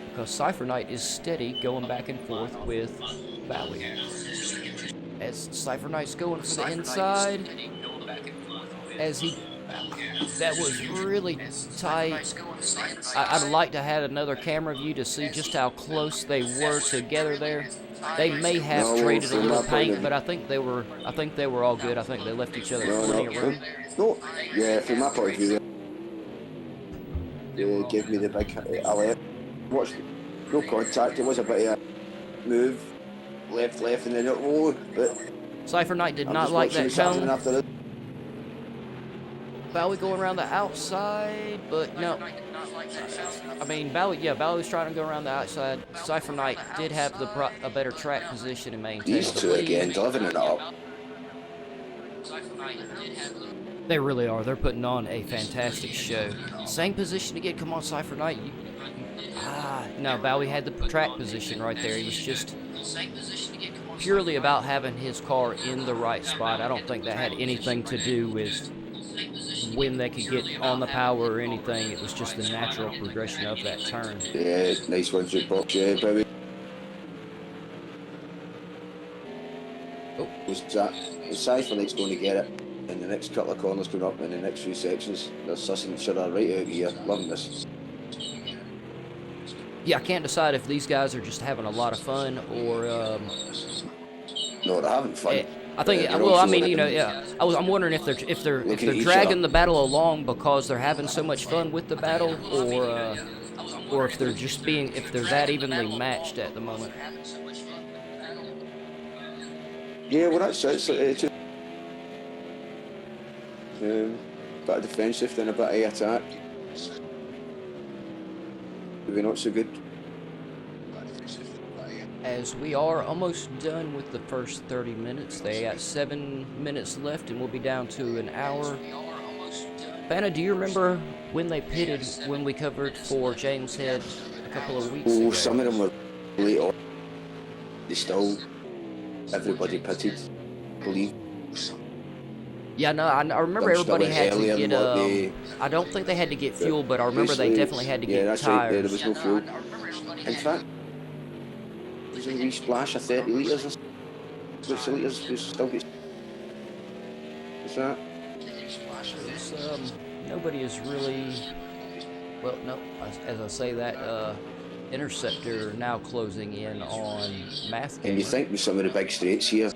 because Cypher Knight is steady going back and forth with Bowie. As Cypher Knight's going for the inside, that was really tight. I'd like to have another camera view to see just how close they were together there. They may have traded a little paint, but I think they were all good. I think they left each other plenty of room. No, yeah, from my point of view, they gave me the big alert. Watched, no contact. It was a bit of a move, left, and then but Cypher Knight did not like that tone. Bowie going around the outside, but no. I mean, Bowie was trying to go around the outside. Cypher Knight did have a better track position and maintain These two again, delivering it up. They really are. They're putting on a fantastic show. Same position again. Come on, Cypher Knight. No, Bowie had the track position right there. He was just purely about having his car in the right spot. I don't think that had anything to do with when they could get on the power or anything. It was just the natural progression of that turn. Yeah, nice one, Jukebox. Yeah, Bowie. Oh. Was that the Cypher Knight's going to get it in the next couple of corners coming up in the next few sections? They're sussing each other right out here. Loving this. Yeah, I can't decide if these guys are just having a lot of fun or. No, they're having fun. I think. Well, I mean, you know, yeah. I'm wondering if they're dragging the battle along because they're having so much fun with the battle, or if they're that evenly matched at the moment. Yeah, well, that's it. Bit of defensive, then a bit of attack. Maybe not so good. As we are almost done with the first 30 minutes. They got 7 minutes left and we'll be down to an hour. Vanna, do you remember when they pitted when we covered for James Head a couple of weeks ago? Some of them were late on. Everybody pitted, I believe. Yeah, no, I remember everybody had to get, I don't think they had to get fuel, but I remember they definitely had to get tires. Right, there was no fuel. In fact, there's a wee splash of 30 litres or so. 50 litres, we still get... What's that? Nobody is really... Well, no, as I say that, Interceptor now closing in on Math Gamer. And you think with some of the big straights here,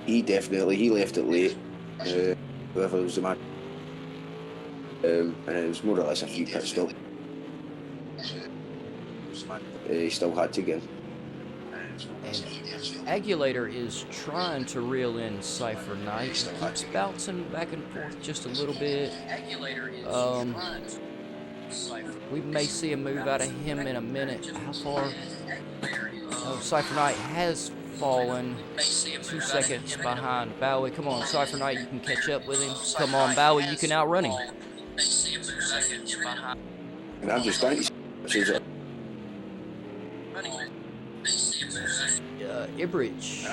he left it late, whoever was the man, and it was more or less a free pit stop. He still had to get. And Agulator is trying to reel in Cypher Knight. He keeps bouncing back and forth just a little bit. We may see a move out of him in a minute. How far? Oh, Cypher Knight has fallen 2 seconds behind Bowie. Come on, Cypher Knight, you can catch up with him. Come on, Bowie, you can outrun him. And I'm just trying to Ibridge.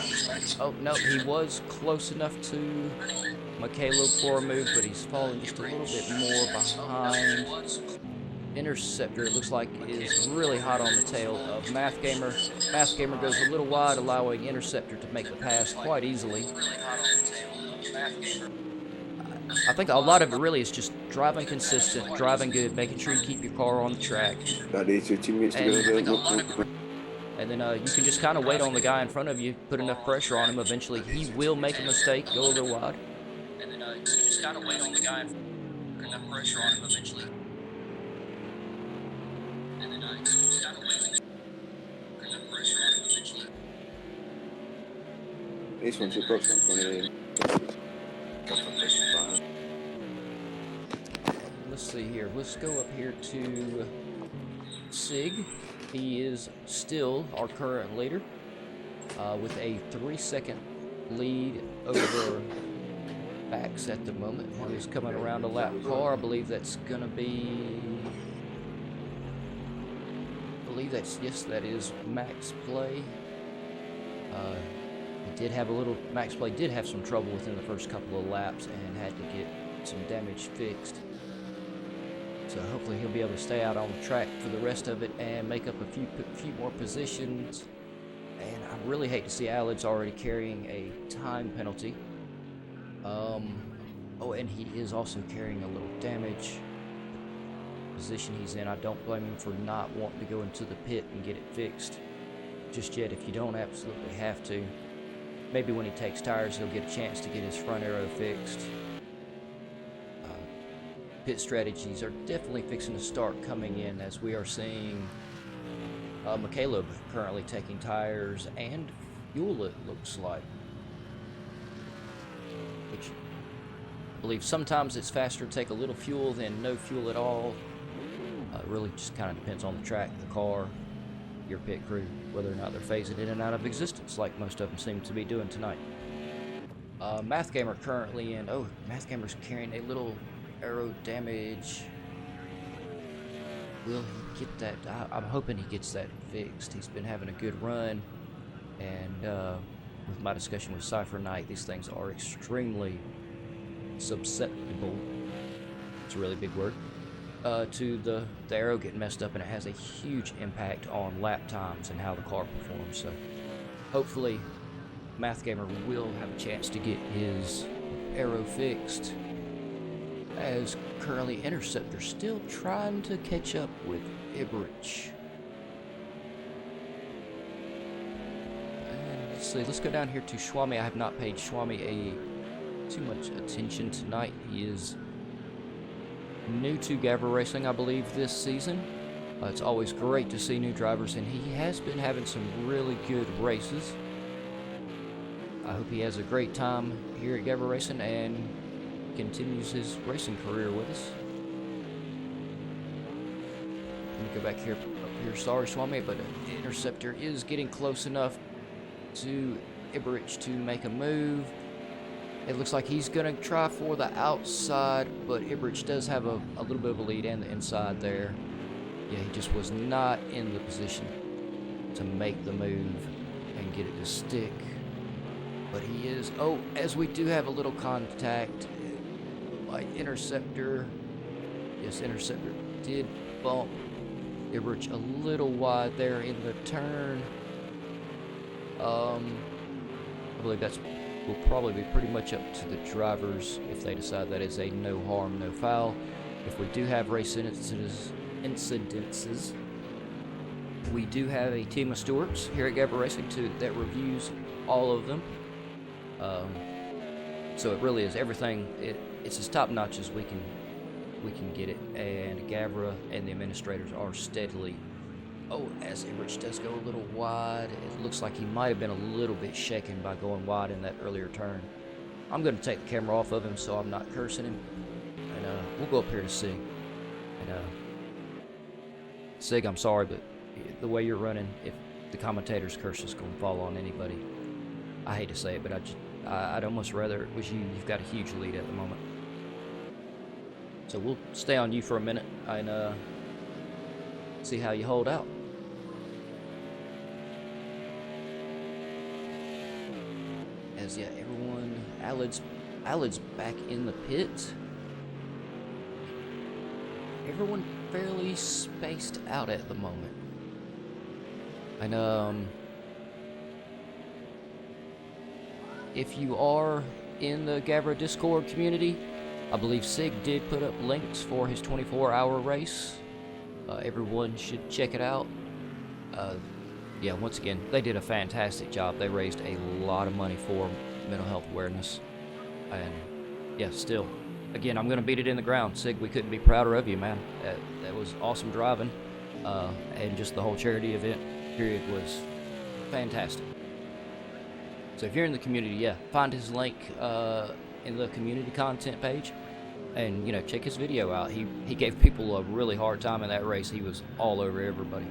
Oh, no, he was close enough to Michaelo for a move, but he's fallen just a little bit more behind. Interceptor, it looks like, is really hot on the tail of Math Gamer. Math Gamer goes a little wide, allowing Interceptor to make the pass quite easily. I think a lot of it really is just driving consistent, driving good, making sure you keep your car on the track. And then you can just kind of wait on the guy in front of you, put enough pressure on him. Eventually, he will make a mistake, go a little wide. And then you can just kind of wait on the guy in front of you, put enough pressure on him. Eventually. Race 1 Superbox, I'm going to Let's see here. Let's go up here to Sig. He is still our current leader with a 3-second lead over Max at the moment, who is coming around a lap car. I believe that's gonna be. Yes, that is Max Play. Max Play did have some trouble within the first couple of laps and had to get some damage fixed. So hopefully he'll be able to stay out on the track for the rest of it and make up a few more positions. And I really hate to see Alad's already carrying a time penalty. Oh, and he is also carrying a little damage. The position he's in, I don't blame him for not wanting to go into the pit and get it fixed just yet if you don't absolutely have to. Maybe when he takes tires, he'll get a chance to get his front aero fixed. Pit strategies are definitely fixing to start coming in, as we are seeing McCaleb currently taking tires and fuel, it looks like. Which I believe sometimes it's faster to take a little fuel than no fuel at all. It really just kind of depends on the track, the car, your pit crew, whether or not they're phasing in and out of existence like most of them seem to be doing tonight. Math Gamer currently in. Oh, Math Gamer's carrying a little aero damage. Will he get that? I'm hoping he gets that fixed. He's been having a good run, and with my discussion with Cypher Knight, these things are extremely susceptible. It's a really big word. To the aero getting messed up, and it has a huge impact on lap times and how the car performs. So hopefully Math Gamer will have a chance to get his aero fixed, as currently Interceptor still trying to catch up with Ibrich. And let's see, let's go down here to Schwami. I have not paid Schwami too much attention tonight. He is new to GAVRA Racing, I believe, this season. It's always great to see new drivers, and he has been having some really good races. I hope he has a great time here at GAVRA Racing and continues his racing career with us. Let me go back here, up here. Sorry, Swami, but Interceptor is getting close enough to Ibrich to make a move. It looks like he's going to try for the outside, but Ibrich does have a little bit of a lead and the inside there. Yeah, he just was not in the position to make the move and get it to stick. But he is. Oh, as we do have a little contact by Interceptor. Yes, Interceptor did bump Ibrich a little wide there in the turn. I believe that's will probably be pretty much up to the drivers if they decide that is a no harm, no foul. If we do have race incidences, we do have a team of stewards here at GAVRA Racing that reviews all of them. So it really is everything. It's as top notch as we can get it, and GAVRA and the administrators are steadily. Oh, as Ibrich does go a little wide, it looks like he might have been a little bit shaken by going wide in that earlier turn. I'm going to take the camera off of him so I'm not cursing him, and we'll go up here to Sig. And Sig, I'm sorry, but the way you're running, if the commentator's curse is going to fall on anybody, I hate to say it, but I'd almost rather it was you. You've got a huge lead at the moment. So we'll stay on you for a minute and see how you hold out. As yeah, everyone, Alad's back in the pit. Everyone fairly spaced out at the moment. And if you are in the GAVRA Discord community, I believe Sig did put up links for his 24-hour race. Everyone should check it out. Yeah, once again, they did a fantastic job. They raised a lot of money for mental health awareness. And yeah, still, again, I'm going to beat it in the ground. Sig, we couldn't be prouder of you, man. That was awesome driving. and just the whole charity event period was fantastic. So if you're in the community, yeah, find his link in the community content page, and you know, check his video out. He gave people a really hard time in that race. He was all over everybody.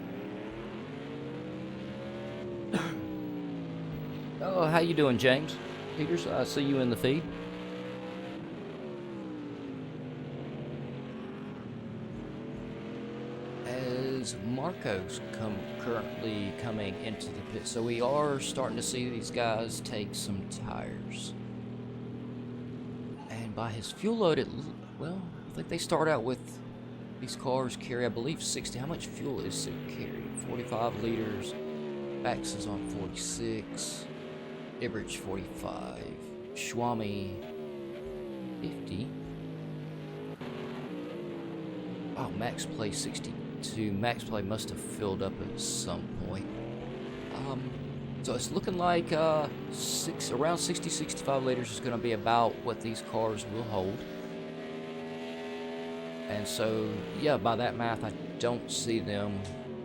Oh, how you doing, James Peters? I see you in the feed. As Marco's currently coming into the pit, so we are starting to see these guys take some tires. And by his fuel load, well, I think they start out with, these cars carry, I believe, 60. How much fuel is it carrying? 45 liters. Bax is on 46. Ibrich 45. Schwami 50. Oh, Max Play 62. Max Play must have filled up at some point. So it's looking like around 60-65 liters is going to be about what these cars will hold. And so, yeah, by that math, I don't see them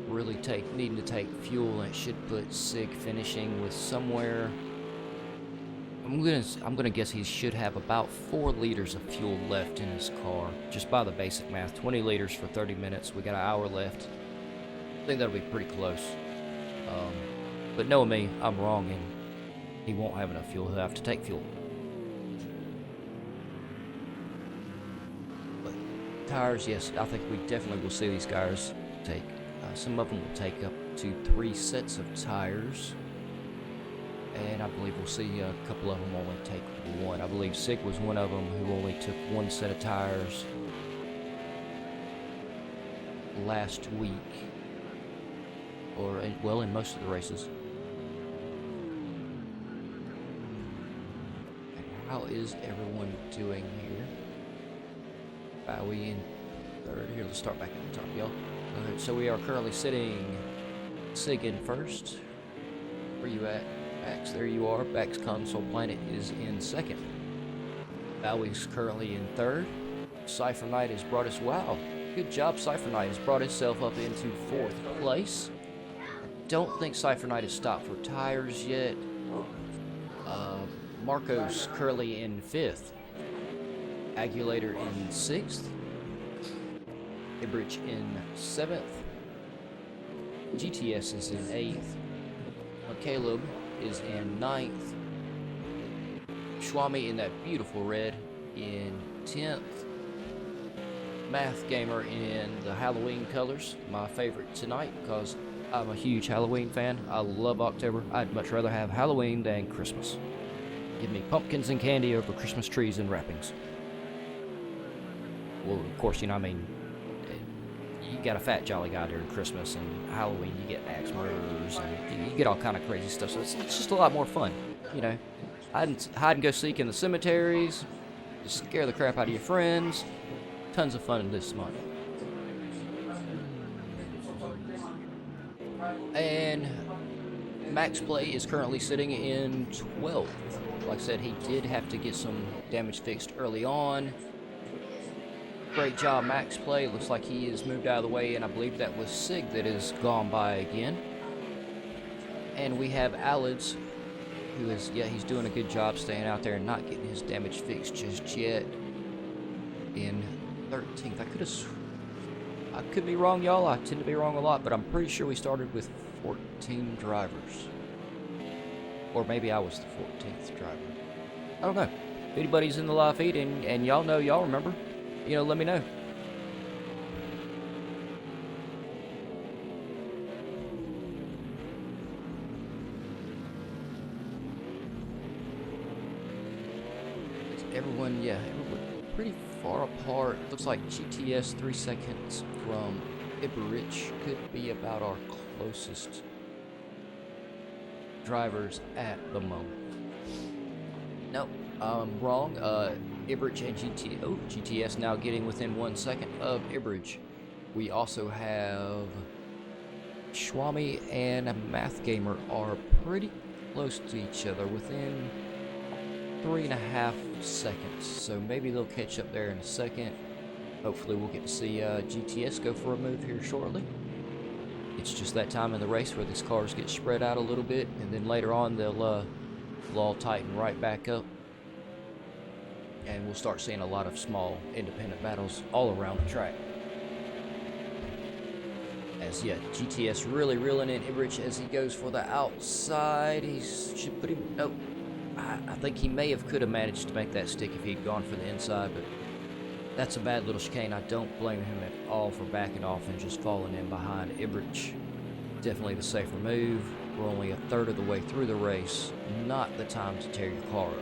really needing to take fuel, and it should put Sig finishing with somewhere. I'm gonna guess he should have about 4 liters of fuel left in his car, just by the basic math. 20 liters for 30 minutes. We got an hour left. I think that'll be pretty close. But knowing me, I'm wrong, and he won't have enough fuel. He'll have to take fuel. But tires, yes, I think we definitely will see these guys take. Some of them will take up to 3 sets of tires. And I believe we'll see a couple of them only take 1. I believe Sig was one of them who only took 1 set of tires last week. Or, well, in most of the races. And how is everyone doing here? Bowie in 3rd. Here, let's start back at the top, y'all. Alright, so we are currently sitting Sig in 1st. Where you at? Bax, there you are. Bax Console Planet is in 2nd. Bowie's currently in 3rd. Cypher Knight has brought us, wow, good job. Cypher Knight has brought himself up into 4th place. I don't think Cypher Knight has stopped for tires yet. Marco's currently in 5th. Agulator in 6th. Ibrich in 7th. GTS is in 8th. Caleb is in 9th. Schwami in that beautiful red in 10th. Math Gamer in the Halloween colors, my favorite tonight because I'm a huge Halloween fan. I love October. I'd much rather have Halloween than Christmas. Give me pumpkins and candy over Christmas trees and wrappings. Well, of course, you know, I mean, you got a fat jolly guy during Christmas, and Halloween you get axe murderers, and you get all kind of crazy stuff, so it's just a lot more fun, you know. Hide and go seek in the cemeteries, just scare the crap out of your friends. Tons of fun this month. And Max Play is currently sitting in 12th. Like I said, he did have to get some damage fixed early on. Great job, Max Play. Looks like he is moved out of the way, and I believe that was Sig that is gone by again. And we have Alids, who is, yeah, he's doing a good job staying out there and not getting his damage fixed just yet. In 13th. I could be wrong, y'all. I tend to be wrong a lot, but I'm pretty sure we started with 14 drivers. Or maybe I was the 14th driver. I don't know. If anybody's in the live feed and y'all know, y'all remember, you know, let me know. Everyone, yeah, everyone pretty far apart. Looks like GTS 3 seconds from Iberich could be about our closest drivers at the moment. Nope, wrong. Iberich and GTS now getting within 1 second of Iberich. We also have Schwami and Math Gamer are pretty close to each other, within 3.5 seconds. So maybe they'll catch up there in a second. Hopefully we'll get to see GTS go for a move here shortly. It's just that time in the race where these cars get spread out a little bit, and then later on they'll all tighten right back up, and we'll start seeing a lot of small independent battles all around the track. As yet, GTS really reeling in Ibrich as he goes for the outside. He should put him. Nope. I think he could have managed to make that stick if he'd gone for the inside, but that's a bad little chicane. I don't blame him at all for backing off and just falling in behind Ibrich. Definitely the safer move. We're only a third of the way through the race. Not the time to tear your car up.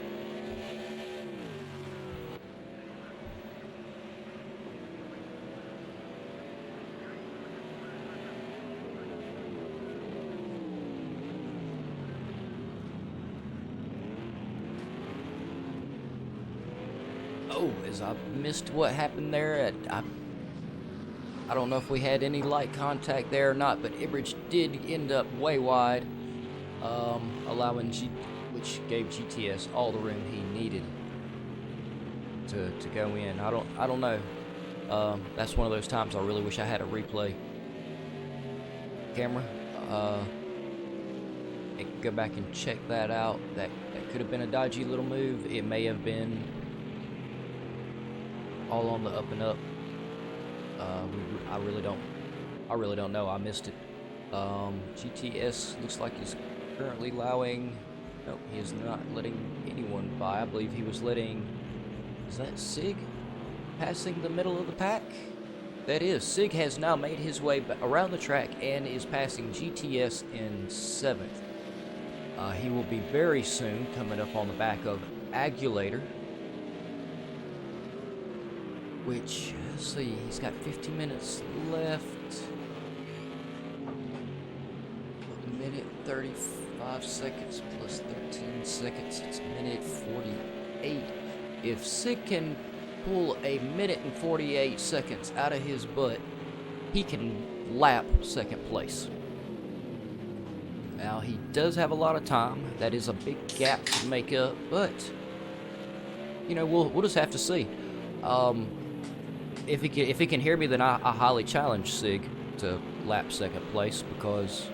Oh, as I missed what happened there. I don't know if we had any light contact there or not, but Ibrich did end up way wide, which gave GTS all the room he needed to go in. I don't know. That's one of those times I really wish I had a replay camera. And go back and check that out. That could have been a dodgy little move. It may have been all on the up and up. I really don't know. I missed it. GTS looks like he's currently allowing. Nope, he is not letting anyone by. I believe he was letting. Is that Sig passing the middle of the pack? That is. Sig has now made his way around the track and is passing GTS in 7th. He will be very soon coming up on the back of Agulator, which, let's see, he's got 50 minutes left. A minute 35 seconds plus 13 seconds. It's a minute 48. If Sig can pull a minute and 48 seconds out of his butt, he can lap 2nd place. Now, he does have a lot of time. That is a big gap to make up, but, you know, we'll just have to see. If he can hear me, then I highly challenge Sig to lap 2nd place, because,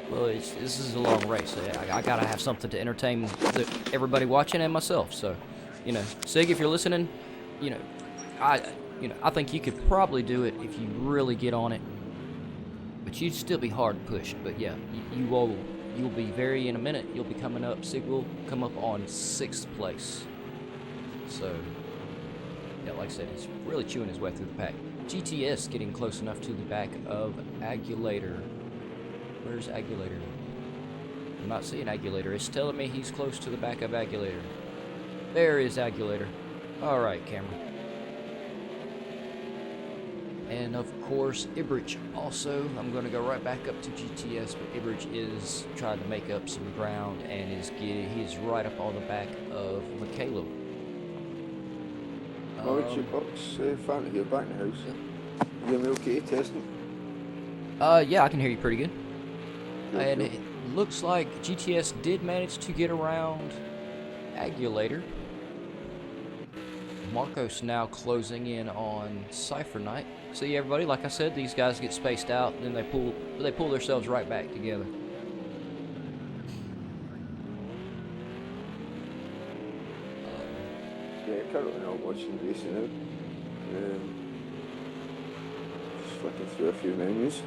well, this is a long race. I gotta have something to entertain everybody watching and myself. So, you know, Sig, if you're listening, I think you could probably do it if you really get on it, but you'd still be hard pushed. But yeah, you'll be in a minute. You'll be coming up. Sig will come up on 6th place. So. Yeah, like I said, he's really chewing his way through the pack. GTS getting close enough to the back of Agulator. Where's Agulator? I'm not seeing Agulator. It's telling me he's close to the back of Agulator. There is Agulator. Alright, camera. And of course, Ibrich also. I'm going to go right back up to GTS, but Ibrich is trying to make up some ground and he's right up on the back of Michaela. Oh, it's your box, Fanta, you're back in the house. You hear me okay, testing? Yeah, I can hear you pretty good. And good. it looks like GTS did manage to get around Agulator. Marcos now closing in on Cypher Knight. See, everybody, like I said, these guys get spaced out, and then they pull themselves right back together. Currently not watching the racing now. Just flicking through a few menus.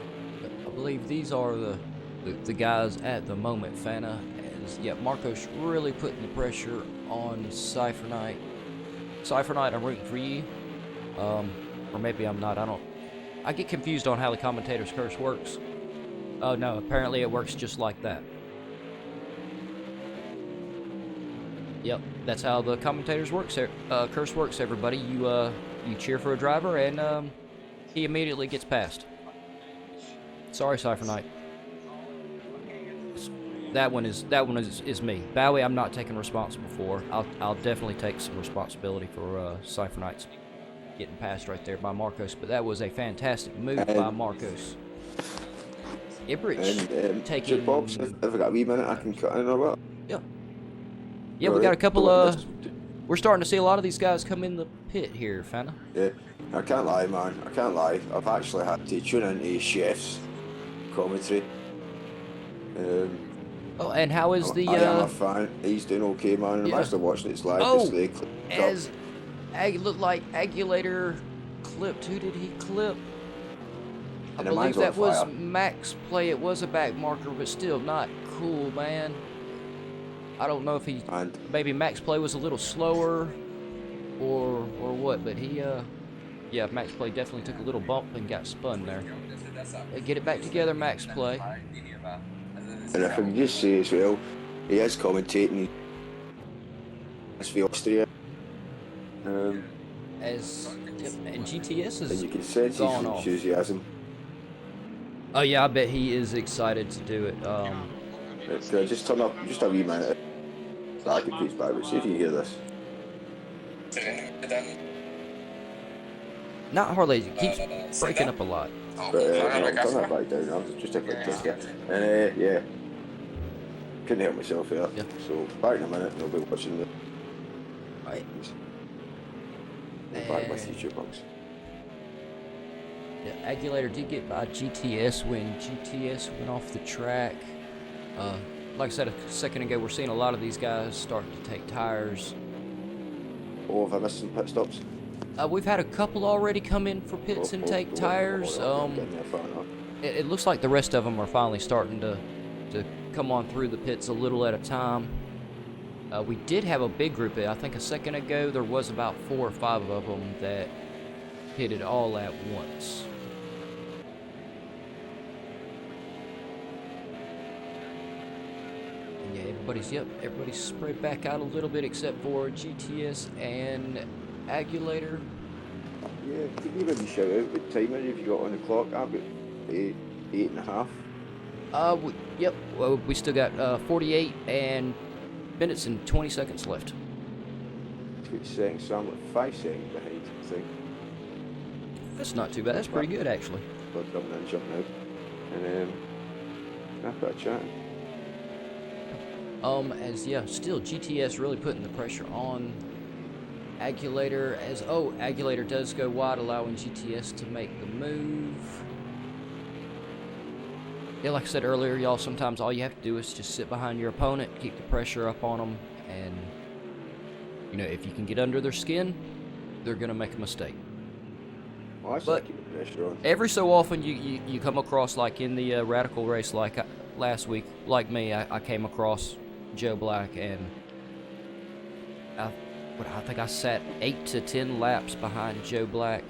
I believe these are the guys at the moment, Fana. Yeah, Marcos really putting the pressure on Cypher Knight. Cypher Knight, I'm rooting for you. Or maybe I'm not. I get confused on how the commentator's curse works. Oh no, apparently it works just like that. Yep, that's how the commentators curse works, everybody. You cheer for a driver, and he immediately gets passed. Sorry, Cypher Knight. That one is me. Bowie, I'm not taking responsible for. I'll definitely take some responsibility for Cypher Knight's getting passed right there by Marcos, but that was a fantastic move by Marcos. Ibrich taking. Box, if I got a wee minute, I can cut in or what? Yeah. Yeah, we got a couple we're starting to see a lot of these guys come in the pit here, Fana. Yeah, I can't lie, man. I can't lie. I've actually had to tune into chefs commentary. Oh, and how is the? I am a fan. He's doing okay, man. I'm yeah. actually watching it live. Oh, As looked like Agulator clipped. Who did he clip? I And the believe man's on that was fire. Max Play. It was a back marker, but still not cool, man. I don't know if he maybe Max Play was a little slower or what, but he yeah, Max Play definitely took a little bump and got spun there. Get it back together, Max Play. And if I can just say as well, he is commentating. It's for Austria. And GTS is and you can sense his gone off. enthusiasm. Oh yeah, I bet he is excited to do it. Can I just turn up just a wee minute? Back and feedback, but see if you can hear this. Not hardly. It keeps breaking up a lot. But no, turn that back down. That was just a quick test there. And yeah, couldn't help myself here. Yeah. So back in a minute, and I'll be watching the. Right. Back with YouTube box. Yeah, Agulator did get by GTS when GTS went off the track. Like I said a second ago, we're seeing a lot of these guys starting to take tires. Oh, have I missed some pit stops? We've had a couple already come in for pits and take tires. It looks like the rest of them are finally starting to come on through the pits a little at a time. We did have a big group. I think a second ago there was about 4 or 5 of them that pitted all at once. And yeah, everybody's spread back out a little bit except for GTS and Agulator. Yeah, could you maybe shout out what time have you got on the clock? I've got 8.5. Yep. Well, we still got 48 minutes and 20 seconds left. 2 seconds, so I'm like 5 seconds behind, I think. That's not too bad. That's pretty good, actually. But jumping in, jumping out. And I've got a chat. Still GTS really putting the pressure on Agulator Agulator does go wide, allowing GTS to make the move. Yeah, like I said earlier, y'all, sometimes all you have to do is just sit behind your opponent, keep the pressure up on them, and, you know, if you can get under their skin, they're going to make a mistake. Well, but keep the pressure on. Every so often you come across, like in the Radical race like last week, like me, I came across Joe Black, and I think I sat 8 to 10 laps behind Joe Black.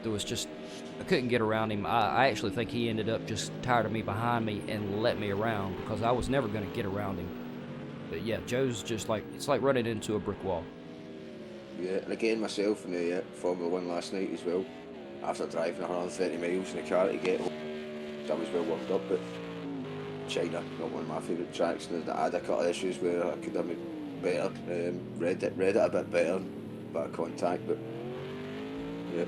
There was just, I couldn't get around him. I actually think he ended up just tired of me behind me and let me around because I was never going to get around him. But yeah, Joe's just like, it's like running into a brick wall. Yeah, and again myself in the Formula 1 last night as well. After driving 130 miles in the car to get home, I was well warmed up, but China, not one of my favourite tracks, and I had a couple of issues where I could have made better, read it a bit better, bit of contact, but yeah.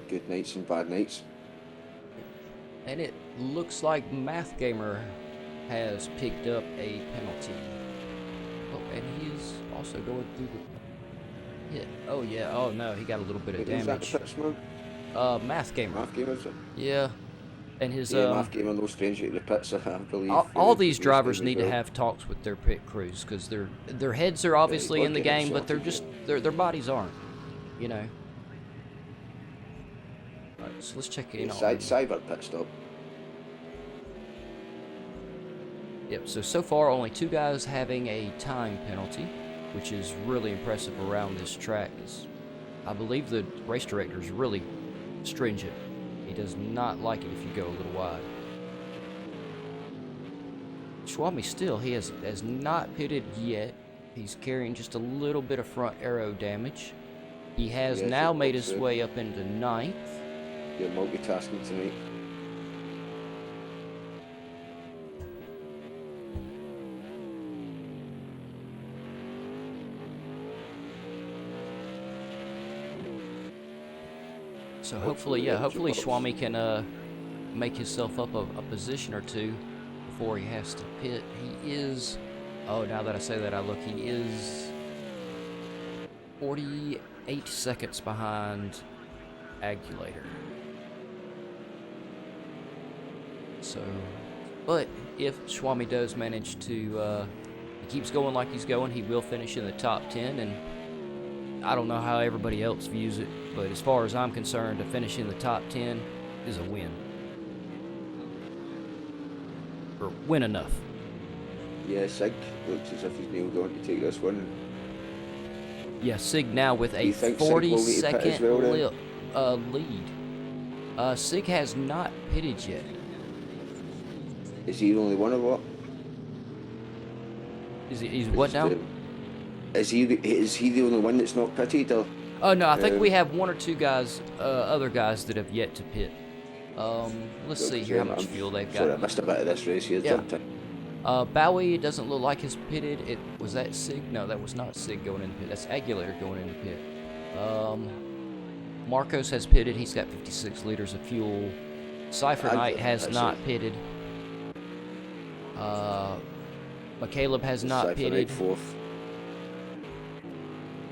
Good nights and bad nights. And it looks like Math Gamer has picked up a penalty. Oh, and he is also going through the... Yeah. Oh, yeah. Oh, no. He got a little bit of damage. Math Gamer. Math Gamer, is it? Yeah. And his... Math Gamer, no stranger to the pits, I believe. All these drivers need to have talks with their pit crews, because their heads are obviously in the game, but they're just... Their bodies aren't, you know. Alright, so let's check in on... Cyber pit stop. Yep, so far only 2 guys having a time penalty, which is really impressive around this track. I believe the race director is really stringent. He does not like it if you go a little wide. Swami still, he has not pitted yet. He's carrying just a little bit of front aero damage. He has now made his way up into 9th. You're multitasking tonight. So hopefully Swami can make himself up a position or 2 before he has to pit. He is, oh, now that I say that, I look, he is 48 seconds behind Agulator. So, but if Swami does manage to, he keeps going like he's going, he will finish in the top 10, and I don't know how everybody else views it, but as far as I'm concerned, to finish in the top 10 is a win. Or win enough. Yeah, Sig looks as if he's nailed on to take this one. Yeah, Sig now with a 40-second lead. Sig has not pitted yet. Is he the only one or what? He's what now? Is he the only one that's not pitted? Or, oh no, I think we have one or two guys, other guys that have yet to pit. Let's see here how much fuel they've got. Sorry, I missed a bit of this race here. Yeah. Bowie, it doesn't look like he's pitted. Was that Sig? No, that was not Sig going in the pit. That's Aguilar going in the pit. Marcos has pitted. He's got 56 liters of fuel. Cypher Knight has not pitted. McCaleb has not pitted. Fourth.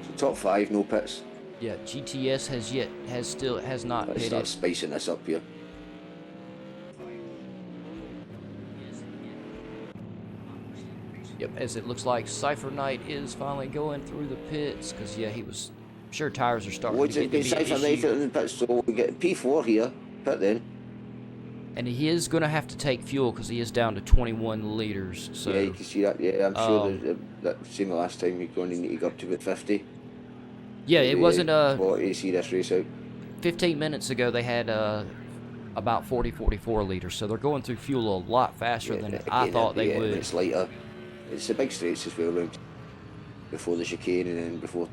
So top 5, no pits. Yeah, GTS has not pitted. Start spicing this up here. Yep, as it looks like Cypher Knight is finally going through the pits, because yeah, he was sure tires are starting to get to be an Cypher Knight in the pits, so we get P4 here, pit then. And he is going to have to take fuel because he is down to 21 liters. So yeah, you can see that. Yeah, I'm sure that seen the last time he's going to need to go up to about 50. Yeah, it wasn't to see this race out. 15 minutes ago they had about 44 liters, so they're going through fuel a lot faster than I thought they would. It's lighter. It's the big straights as well, round before the chicane and then before.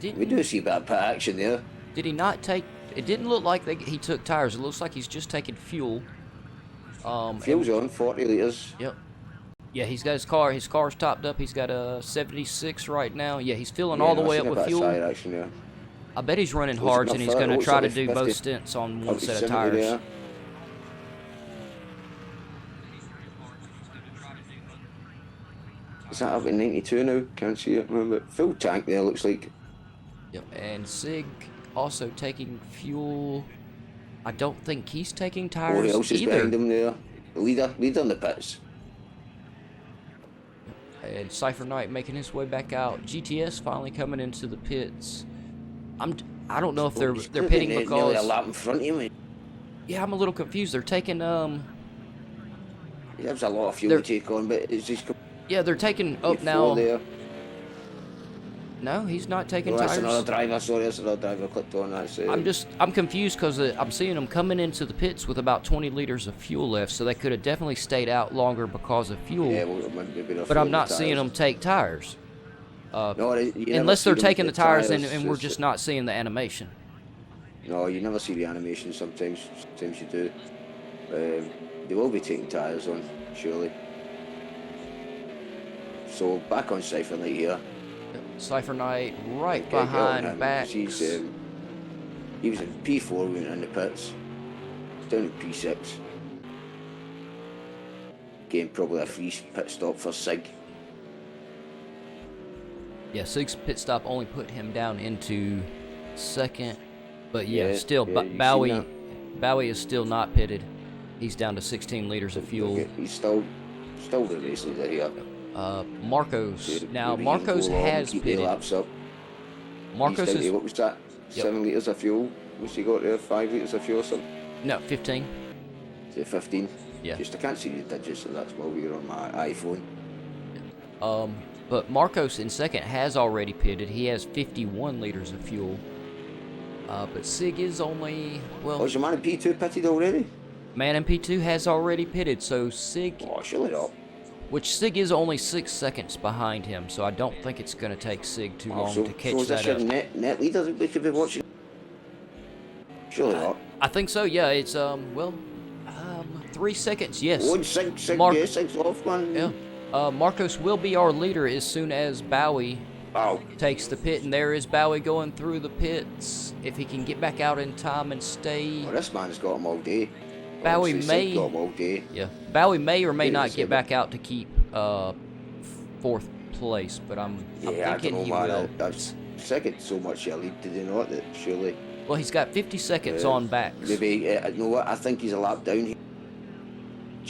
We do see a bit of pit action there. Did he not take? It didn't look like he took tires. It looks like he's just taking fuel. Fuel's on, 40 liters. Yep. Yeah, he's got his car. His car's topped up. He's got a 76 right now. Yeah, he's filling all the way up with fuel. Action, yeah. I bet he's running hard, and he's going to try to do both stints on one set of tires. There. Is that up at 92 now? Can't see it. Remember, full tank there looks like. Yep, and Sig also taking fuel. I don't think he's taking tires Who else is either. behind him there? The leader in the pits. And Cypher Knight making his way back out. GTS finally coming into the pits. I don't know if they're pitting because nearly a lap in front of him. Yeah, I'm a little confused. They're taking He has a lot of fuel to take on, but it's just. Yeah, they're taking up now. There. No, he's not taking That's tires. another driver. Sorry, that's another driver clicked on. I'm confused because I'm seeing them coming into the pits with about 20 liters of fuel left, so they could have definitely stayed out longer because of fuel. Yeah, well, maybe but I'm not seeing them take tires. No, unless they're taking the tires and we're just not seeing the animation. No, you never see the animation. Sometimes you do. They will be taking tires on, surely. So back on Cypher Knight here. Cypher Knight right behind back. He was in P4, went in the pits. Down at P6. Again, probably a free pit stop for Sig. Yeah, Sig's pit stop only put him down into second. But yeah, still, Bowie is still not pitted. He's down to 16 liters of fuel. He's still the race leader here. Marcos. Now, Marcos has pitted. Marcos is... What was that? 7 litres of fuel? What's he got there? 5 litres of fuel or something? No, 15. Is it 15? Yeah. Just I can't see the digits, so that's why we're on my iPhone. But Marcos in second has already pitted. He has 51 liters of fuel. But Sig is only... Well... Oh, is your man in P2 pitted already? Man in P2 has already pitted, so Sig... Oh, surely not. Which Sig is only 6 seconds behind him, so I don't think it's going to take Sig too long to catch that up. Net leader that we could be watching? Surely not. I think so, yeah. It's, 3 seconds, yes. 6 off, man. Yeah. Marcos will be our leader as soon as Bowie takes the pit, and there is Bowie going through the pits. If he can get back out in time and stay... Oh, this man's got him all day. Bowie may... Got him all day. Yeah. Bowie may or may not get back out to keep 4th place, but I'm thinking he will. That's second so much a lead, did he not? That surely... Well, he's got 50 seconds on back. Maybe, you know what, I think he's a lap down here.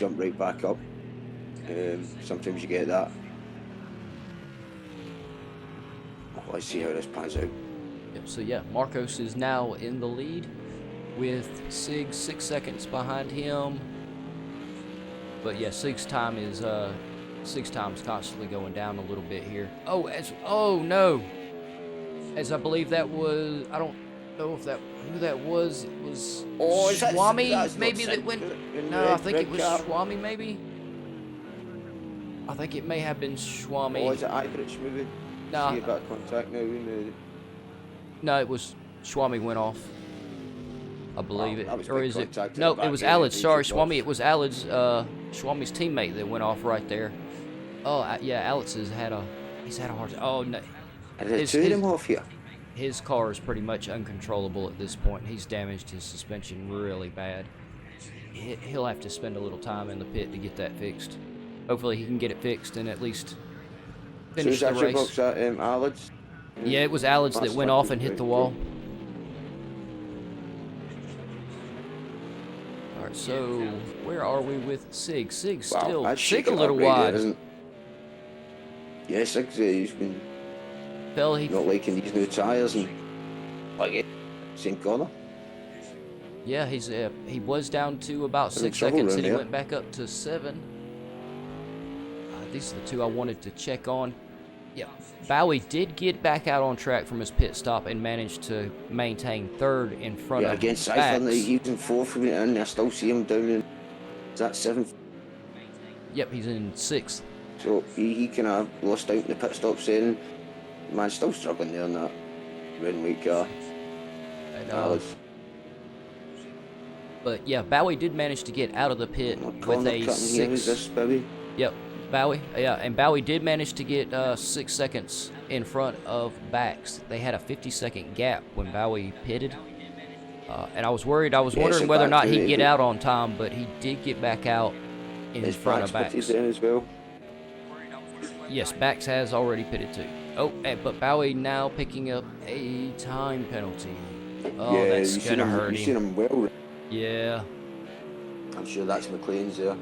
jump right back up. Sometimes you get that. Let's see how this pans out. Yep, so yeah, Marcos is now in the lead with Sig 6 seconds behind him. But yeah, Sig's time's constantly going down a little bit here. Oh no! As I believe that was, I don't know if who that was. It was Swami, maybe that went. No, I think it was Swami, maybe. I think it may have been Swami. Oh, is it Ibridge maybe? No. See about contact now. No, it was Swami went off. I believe it. Or is it? No, it was Alid. Alid. Sorry, Swami. It was Alid's, Swami's teammate that went off right there. Oh, yeah, Alex he's had a hard time. Oh, no. His car is pretty much uncontrollable at this point. He's damaged his suspension really bad. He'll have to spend a little time in the pit to get that fixed. Hopefully he can get it fixed and at least finish the race. Yeah, it was Alid's that went off and hit the wall. Alright, so where are we with Sig? Sig's still Sig a little wide. Yeah, Sig's he's been not liking these new tyres and like it. St. Connor. Yeah, he was down to about 6 seconds and he went back up to 7. These are the two I wanted to check on. Yeah, Bowie did get back out on track from his pit stop and managed to maintain 3rd in front of against Cypher, he's in 4th and I still see him down in, is that 7th? Yep, he's in 6th. So he kind of lost out in the pit stop saying, man, still struggling there in that red and white car. I know. But yeah, Bowie did manage to get out of the pit with a 6. Here, is this, baby? Yep. Bowie, yeah, and Bowie did manage to get 6 seconds in front of Bax. They had a 50-second gap when Bowie pitted, and I was wondering whether or not he'd get out on time, but he did get back out in front of Bax. As well? Yes, Bax has already pitted too. Oh, but Bowie now picking up a time penalty. Oh, yeah, that's gonna hurt him. You've seen him well. Yeah. I'm sure that's McLean's there.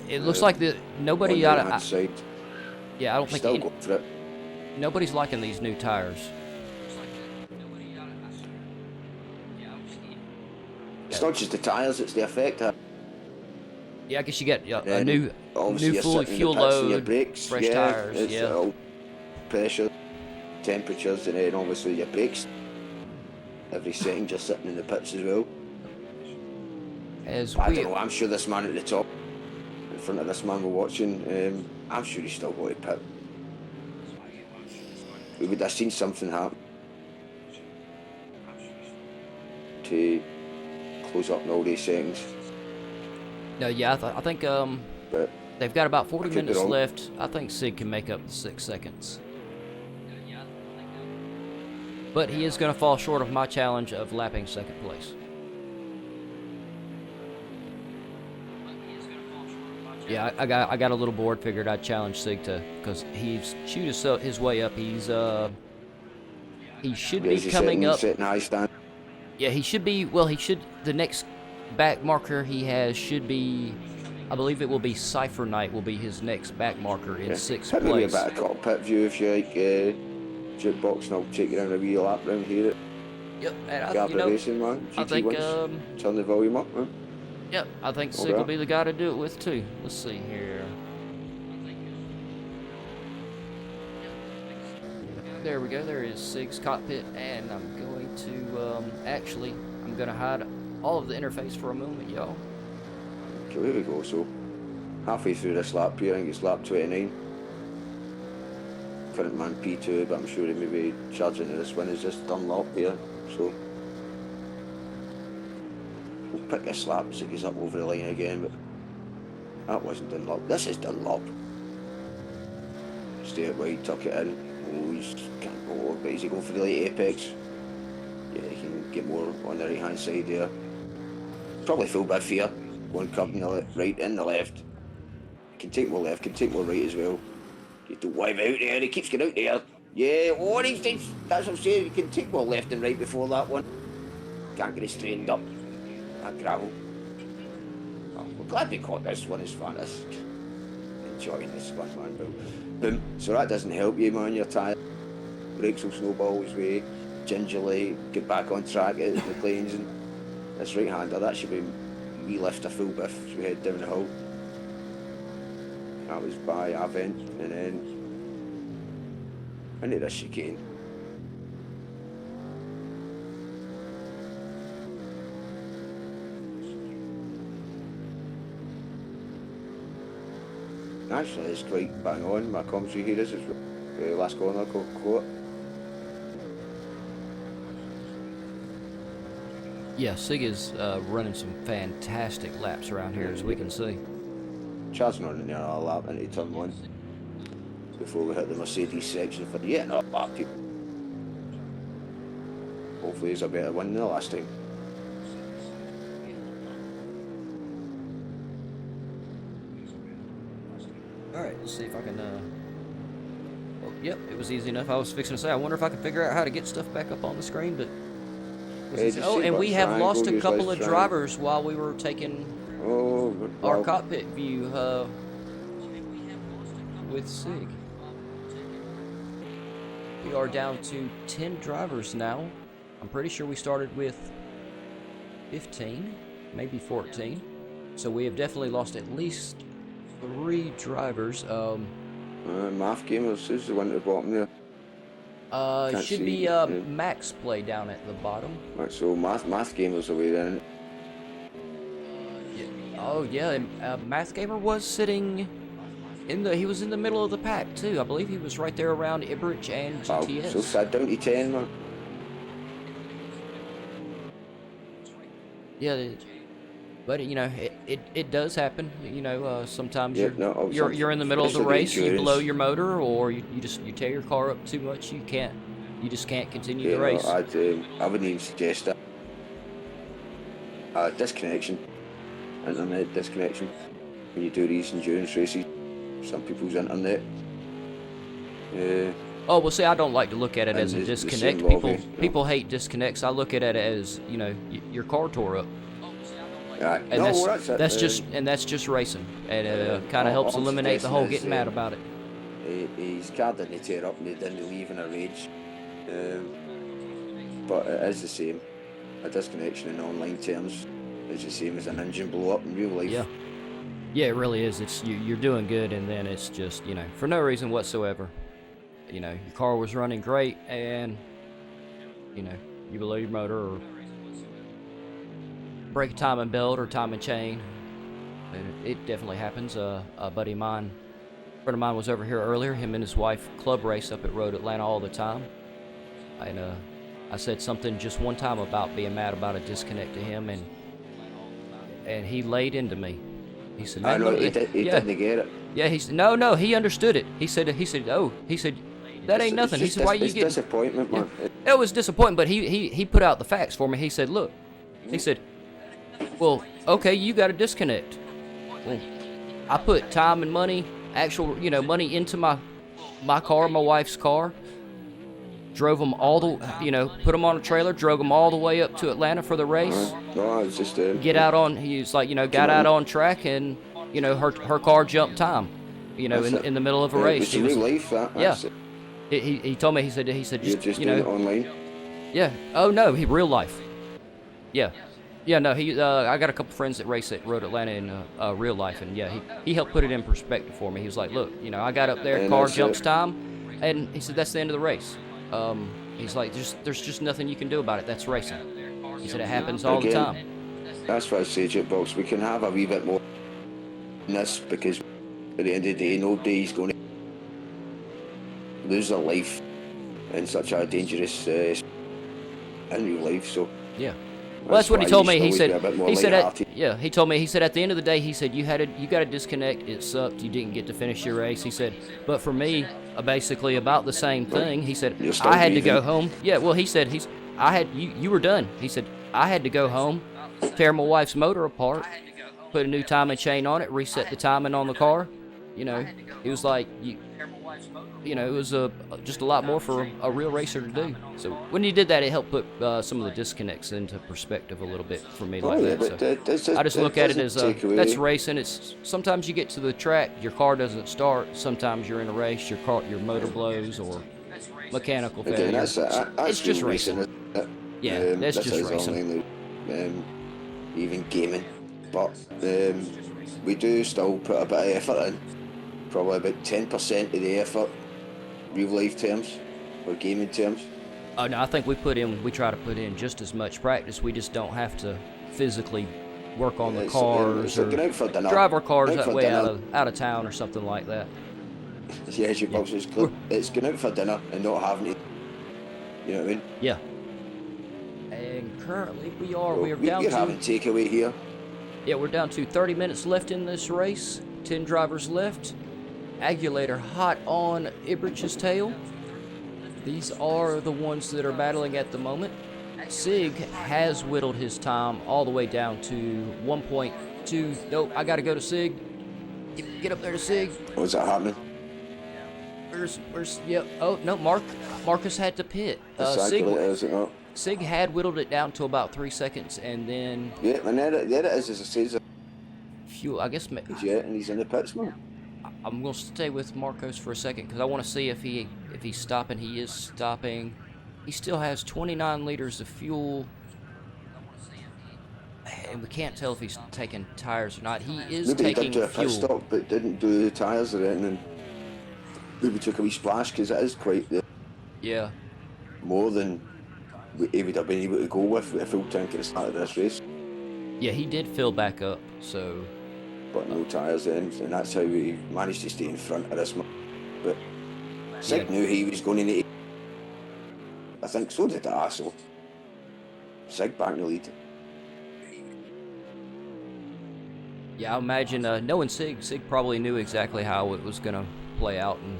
It looks like nobody yeah, I don't think go for it. Nobody's liking these new tires. It's not just the tires; it's the effect. Yeah, I guess you get a new fully fuel load, brakes, fresh tires. It's yeah, all pressure, temperatures, and then obviously your brakes. Every second, just sitting in the pits as well. I don't know. I'm sure this man at the top, in front of this man we're watching, I'm sure he's still got to pit. We would have seen something happen to close up in all these seconds. No, yeah, I think they've got about 40 minutes left. I think Sig can make up the 6 seconds. But he is going to fall short of my challenge of lapping 2nd place. Yeah, I got a little bored. Figured I'd challenge Sig because he's chewed his way up. He should be coming up. Yeah, he should be. Well, he should. The next back marker he has should be. I believe it will be Cypher Night. Will be his next back marker in 6th place. Maybe a bit of cockpit view if you like. Jukebox, and I'll take you around a wee lap round here. Yep, and GAVRA Racing, man. GT1. I think turn the volume up, man. Yep, I think Sig will be the guy to do it with too. Let's see here. There we go. There is Sig's cockpit, and I'm going to I'm going to hide all of the interface for a moment, y'all. Okay, here we go. So halfway through this lap here, I think it's lap 29. Current man P2, but I'm sure he may be charging to this one. Is just Dunlop here, so we'll pick this lap so he's up over the line again. But that wasn't Dunlop. This is Dunlop. Stay it wide, tuck it in. Oh, he can't go, but is he going for the late apex? Yeah, he can get more on the right hand side there. Probably full bit fear. One coming right and the left. Can take more left, can take more right as well. You don't wipe out there, he keeps getting out there. Yeah, oh, that's what I'm saying, you can take more left and right before that one. Can't get it straightened up. That gravel. Oh, I'm glad we caught this one. It's fun. Enjoying this one, man. Boom. So that doesn't help you, man. Your tyre brakes will snowball his way gingerly, get back on track at the lanes, and this right-hander, that should be we lift a full biff as we head down the hill. That was by Avent, and then into this chicane. Actually, it's quite bang on. My commentary here is last corner, caught. Yeah, Sig is running some fantastic laps around here, as we can see. Charging on in there a lap into turn 1 before we hit the Mercedes section for the not bad people. Hopefully it's a better win than the last time. Alright, let's see if I can, well, yep, it was easy enough. I was fixing to say, I wonder if I can figure out how to get stuff back up on the screen, but... Oh, and we have lost a couple of drivers while we were taking our cockpit view with Sig. We are down to 10 drivers now. I'm pretty sure we started with 15, maybe 14. So we have definitely lost at least 3 drivers. Math Gamers is the one at the bottom there. Should be Max Play down at the bottom. Right, so Math Gamers away then. Oh yeah, and Math Gamer was sitting in the. He was in the middle of the pack too. I believe he was right there around Ibrich and GTS. Oh, so sad down to 10, man. Yeah, but you know, it does happen. You know, sometimes you're in the middle of the race, you blow your motor, or you tear your car up too much. You just can't continue the race. I wouldn't even suggest that. Disconnection, internet disconnection. When you do these endurance races, some people's internet. Oh well, see, I don't like to look at it as a disconnect. People hate disconnects. I look at it as, you know, your car tore up. And that's just racing, and it kind of helps eliminate the whole getting mad about it. His car didn't tear up and he didn't leave in a rage, but it is the same. A disconnection in online terms is the same as an engine blow up in real life. Yeah, it really is. It's you're doing good, and then it's just, you know, for no reason whatsoever. You know, your car was running great, and you know, you blow your motor or break a timing belt or timing chain. It definitely happens. A friend of mine was over here earlier. Him and his wife club race up at Road Atlanta all the time. And I said something just one time about being mad about a disconnect to him, and he laid into me. He said, "I know he didn't get it." Yeah, he said, "No, he understood it." He said, "That ain't nothing." He said, "Why you get disappointment, man?" Yeah. It was disappointment, but he put out the facts for me. He said, "Look," he said, "Well, okay, you got a disconnect. Well, I put time and money, actual, you know, money into my car, my wife's car. Drove them all the, you know, put them on a trailer, drove them all the way up to Atlanta for the race. No, it's just get out on. He's like, you know, got out on track, and you know, her car jumped time, you know, in the middle of a race. It's real life, that. Yeah. He told me. He said just you know, online. Yeah. Oh no, real life. Yeah. Yeah, no, I got a couple friends that race at Road Atlanta in real life, and yeah, he helped put it in perspective for me. He was like, "Look, you know, I got up there, car jumps time," and he said, "That's the end of the race." He's like, "There's just nothing you can do about it. That's racing." He said, "It happens all the time." That's why I say, Jitbox, we can have a wee bit more in this, because at the end of the day, nobody's going to lose their life in such a dangerous in real life. So yeah. Well, that's what he told me. He said, he told me, he said, at the end of the day, he said, you got a disconnect. It sucked. You didn't get to finish your race. He said, but for me, basically about the same thing. He said, I had to go home. Yeah, well, he said, you were done. He said, I had to go home, tear my wife's motor apart, put a new timing chain on it, reset the timing on the car. You know, he was like, you know, it was just a lot more for a real racer to do. So when he did that, it helped put some of the disconnects into perspective a little bit for me like that. So I just look at it as that's racing. It's sometimes you get to the track, your car doesn't start. Sometimes you're in a race, your motor blows or mechanical failure. That's it's just racing. Yeah, that's just racing. Even gaming, but we do still put a bit of effort in. Probably about 10% of the effort, real life terms or gaming terms. Oh no, I think we try to put in just as much practice. We just don't have to physically work on the cars or drive our cars that way out of town or something like that. Yeah, it's going out for dinner and not having to, you know what I mean? Yeah. And currently we are down You're to having takeaway here. Yeah, we're down to 30 minutes left in this race. 10 drivers left. Agulator hot on Ibrich's tail. These are the ones that are battling at the moment. Sig has whittled his time all the way down to 1.2. Nope, I gotta go to Sig. Get up there to Sig. What's that happening? Where's yep. Oh no, Marcus had to pit. Sig had whittled it down to about 3 seconds, and then yeah, and there it is. As I say, fuel. I guess. Yeah, and he's in the pits, man. I'm gonna stay with Marcos for a second because I want to see if he's stopping. He is stopping. He still has 29 liters of fuel, and we can't tell if he's taking tires or not. He is maybe taking he did do a fuel. pit stop, but didn't do the tires or anything. And maybe took a wee splash because it is quite yeah, more than he would have been able to go with a full tank at the start of this race. Yeah, he did fill back up, so. But no tyres in, and that's how he managed to stay in front of this one. But Sig knew he was going to need. I think so did the asshole. Sig back in the lead. Yeah, I imagine knowing Sig probably knew exactly how it was going to play out and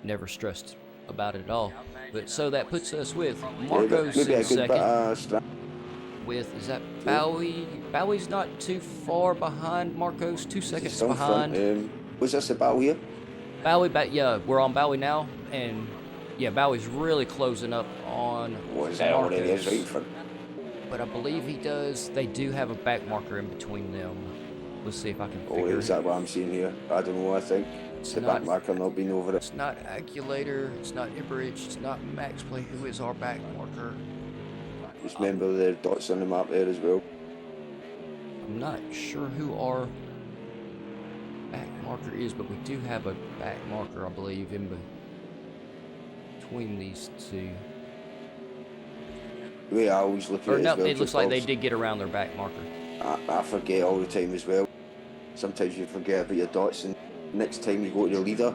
never stressed about it at all. But so that puts us with Marcos in second. Is that Bowie? Bowie's not too far behind Marcos, 2 seconds behind. Was this a Bowie here? Bowie, yeah, we're on Bowie now, and yeah, Bowie's really closing up on Marcos. Right in front. But I believe he does. They do have a back marker in between them. Let's see if I can figure. Oh, is that what I'm seeing here? I don't know. I think the back marker not being over it. It's not Agulator. It's not Ibrich. It's not Max Play. Who is our back marker? Just remember the dots on the map there as well. I'm not sure who our back marker is, but we do have a back marker, I believe, in between these two. The way I always look at it. No, it looks like they did get around their back marker. I forget all the time as well. Sometimes you forget about your dots, and next time you go to the leader,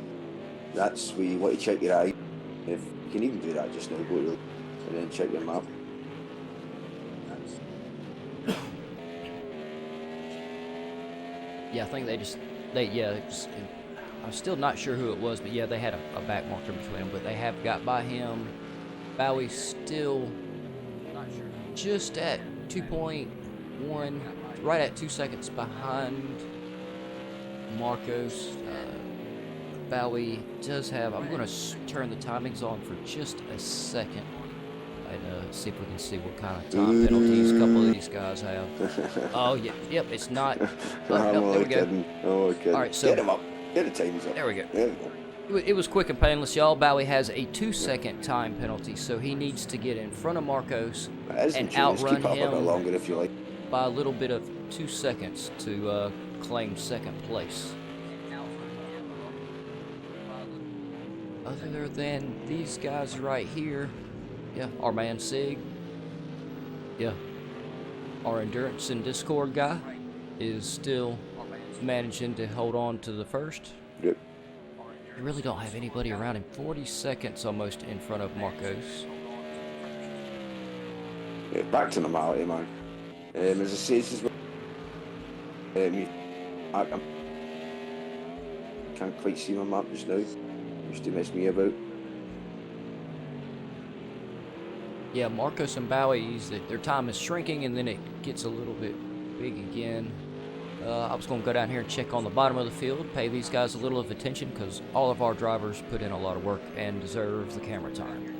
that's where you want to check your eye. If you can even do that just now, go to the leader and then check your map. Yeah, I think I'm still not sure who it was, but yeah, they had a back marker between them, but they have got by him. Bowie's still just at 2.1, right at 2 seconds behind Marcos. Bowie does have, I'm going to turn the timings on for just a second and see if we can see what kind of time penalties a couple of these guys have. Oh, yeah, yep, it's not. No, there we go. Oh, okay. All right, so get him up. Get the timings up. There we go. There we go. It was quick and painless, y'all. Bowie has a 2-second time penalty, so he needs to get in front of Marcos and outrun him a bit longer if you like. by a little bit of 2 seconds to claim second place. Other than these guys right here, yeah, our man Sig, yeah, our Endurance and Discord guy is still managing to hold on to the first. Yep. We really don't have anybody around him. 40 seconds almost in front of Marcos. Yeah, back to normality, man. As I say, this is I can't quite see my map just now. Used to mess me about. Yeah, Marcos and Bowie, their time is shrinking, and then it gets a little bit big again. I was going to go down here and check on the bottom of the field, pay these guys a little of attention, because all of our drivers put in a lot of work and deserve the camera time.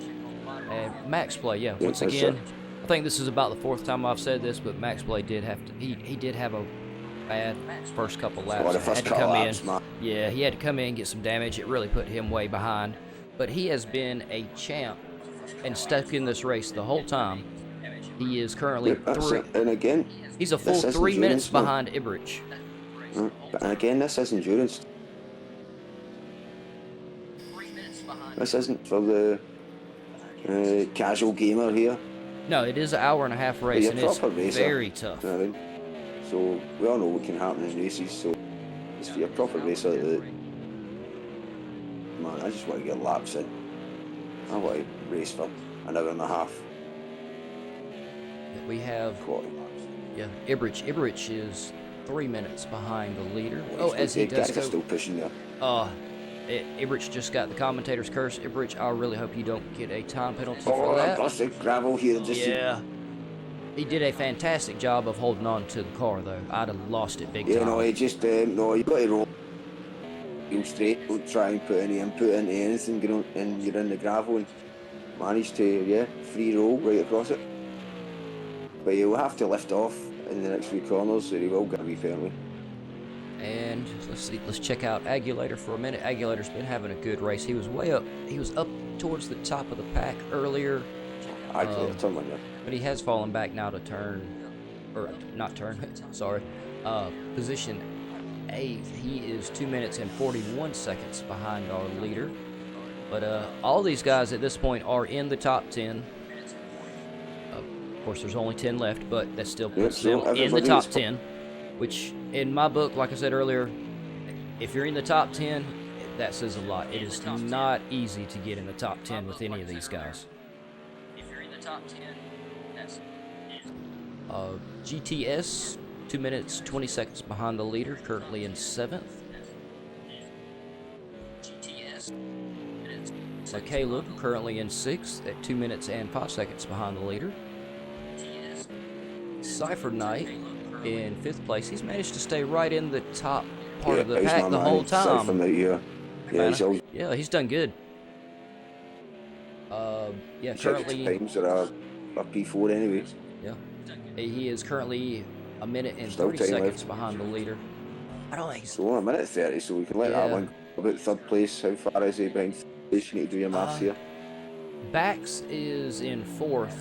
And Max Play, yeah, once again, I think this is about the 4th time I've said this, but Max Play did have to, he did have a bad first couple laps. Had to come in. Yeah, he had to come in and get some damage. It really put him way behind. But he has been a champ and stuck in this race the whole time. He is currently he's a full 3 minutes behind Ibrich. And again, this is endurance. This isn't for the casual gamer here. No, it is an hour-and-a-half race, and it's very tough. So we all know what can happen in races. So it's for a proper racer that, man, I just want to get laps in. I want to race for an hour and a half. We have, yeah, Ibrich is 3 minutes behind the leader. Oh, as he does go. Still pushing there. Ibrich just got the commentator's curse. Ibrich, I really hope you don't get a time penalty for that. Oh, gravel here. Yeah. He did a fantastic job of holding on to the car, though. I'd have lost it big time. Yeah, no, he just, no, you got to roll straight. Don't try and put any input into anything, and you're in the gravel and manage to, yeah, free roll right across it. But you'll have to lift off in the next few corners, so you will get a wee penalty. And let's see, let's check out Agulator for a minute. Agulator's been having a good race. He was way up. He was up towards the top of the pack earlier. But he has fallen back now to position 8th. He is 2 minutes and 41 seconds behind our leader. But all these guys at this point are in the top 10. Of course, there's only 10 left, but that still puts them in the top 10. Which, in my book, like I said earlier, if you're in the top 10, that says a lot. It is not easy to get in the top 10 with any of these guys. If you're in the top 10, that's GTS, 2 minutes, 20 seconds behind the leader, currently in 7th. So Caleb, currently in 6th, at 2 minutes and 5 seconds behind the leader. Cypher Knight in 5th place. He's managed to stay right in the top part of the pack the whole time. Yeah, he's done good. Yeah, currently times are a P4 anyway. Yeah, he is currently a minute and 30 seconds behind the leader. I don't think so. A minute 30, so we can let that one go. About 3rd place. How far is he behind 3rd place? You need to do your maths here. Bax is in 4th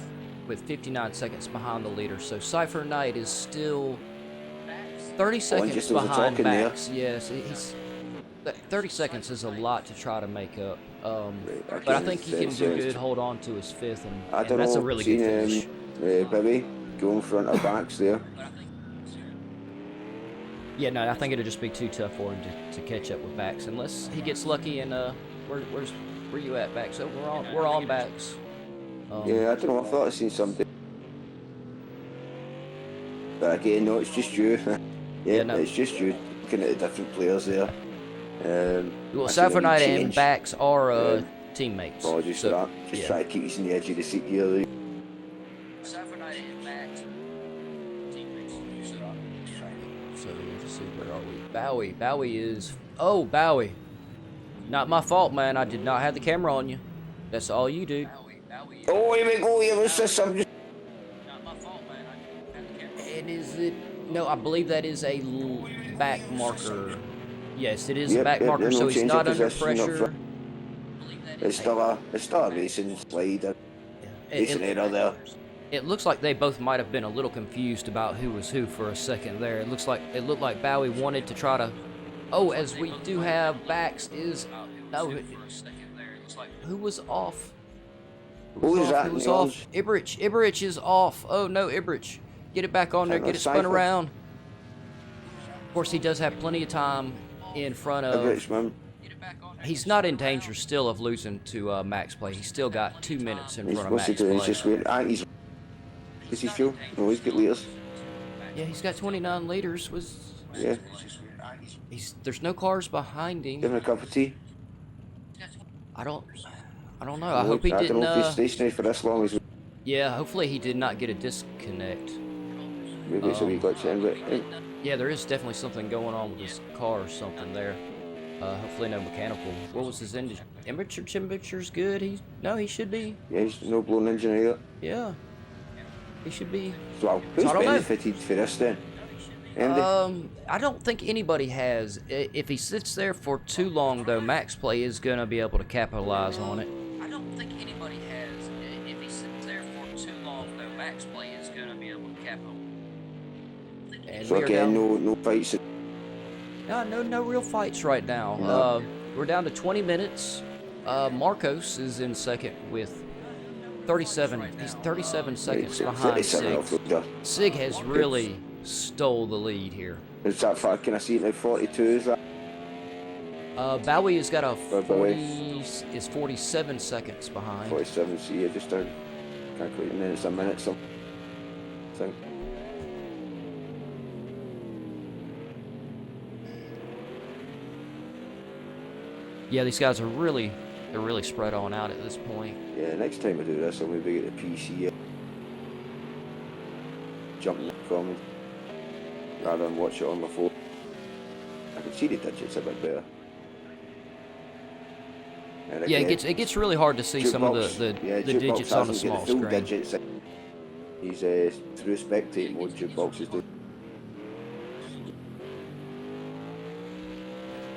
with 59 seconds behind the leader. So Cypher Knight is still 30 seconds behind Bax. Yes, he's 30 seconds is a lot to try to make up. But I think he can do good, hold on to his 5th, and that's a really good finish. Bibby go in front of Bax there. Yeah, no, I think it'll just be too tough for him to catch up with Bax unless he gets lucky. And where you at, Bax? So we're on Bax. Yeah, I don't know. I thought I seen something, but again, no, it's just you. It's just you looking at the different players there. Well, Cypher Knight and Bax are teammates. Apologies for that. Just try to keep us in the edge of the seat here. Cypher Knight and Bax teammates. So let's see, where are we? Bowie is. Oh, Bowie. Not my fault, man. I did not have the camera on you. That's all you do. Oh, here we go. Here was just something. Not my fault, man. I didn't have the camera. And is it? No, I believe that is a back marker. Yes, it is a back marker, so he's not under pressure. It's still a racing slide. Racing error there. It looks like they both might have been a little confused about who was who for a second there. It looked like Bowie wanted to try to. Oh, as we do have Bax is no. Who was off? Who was that? Who was off? Ibrich. Ibrich is off. Oh no, Ibrich. Get it back on there. Get it spun around. Of course, he does have plenty of time in front of. Ibrich, man. He's not in danger still of losing to Max Play. He's still got 2 minutes in front of Max Play. He's just waiting. Is he fuel? No, he's got liters. Yeah, he's got 29 liters. Yeah. There's no cars behind him. Give him a cup of tea. I don't know. I hope he didn't. I don't know if he's stationary for this long. Yeah, hopefully he did not get a disconnect. Maybe it's a wee glitch in, but yeah, there is definitely something going on with this car or something there. Hopefully no mechanical. What was his temperature's good? He should be. yeah, he's no blown engine either. Yeah, he should be. So who's I don't know. benefited for this then? Andy? I don't think anybody has. If he sits there for too long, though, Max Play is gonna be able to capitalize on it. I don't think anybody has. If he sits there for too long, though, Max Play is gonna be able to capitalize. And So again, no fights. No real fights right now. No. We're down to 20 minutes. Marcos is in second with 37. He's 37 seconds behind Sig. Sig has really stole the lead here. Is that far? Can I see it now? 42 is that? Bowie has got a 47 seconds behind. 47. See, I just calculating minutes a minute. So I think. Yeah, these guys are really spread on out at this point. Yeah, next time I do this, I'll maybe get the PC jump in the comments rather than watch it on my phone. I can see the digits a bit better. And Yeah, again, it gets really hard to see some of the digits on a small screen. Digits. He's through spectate mode. Jukebox is doing.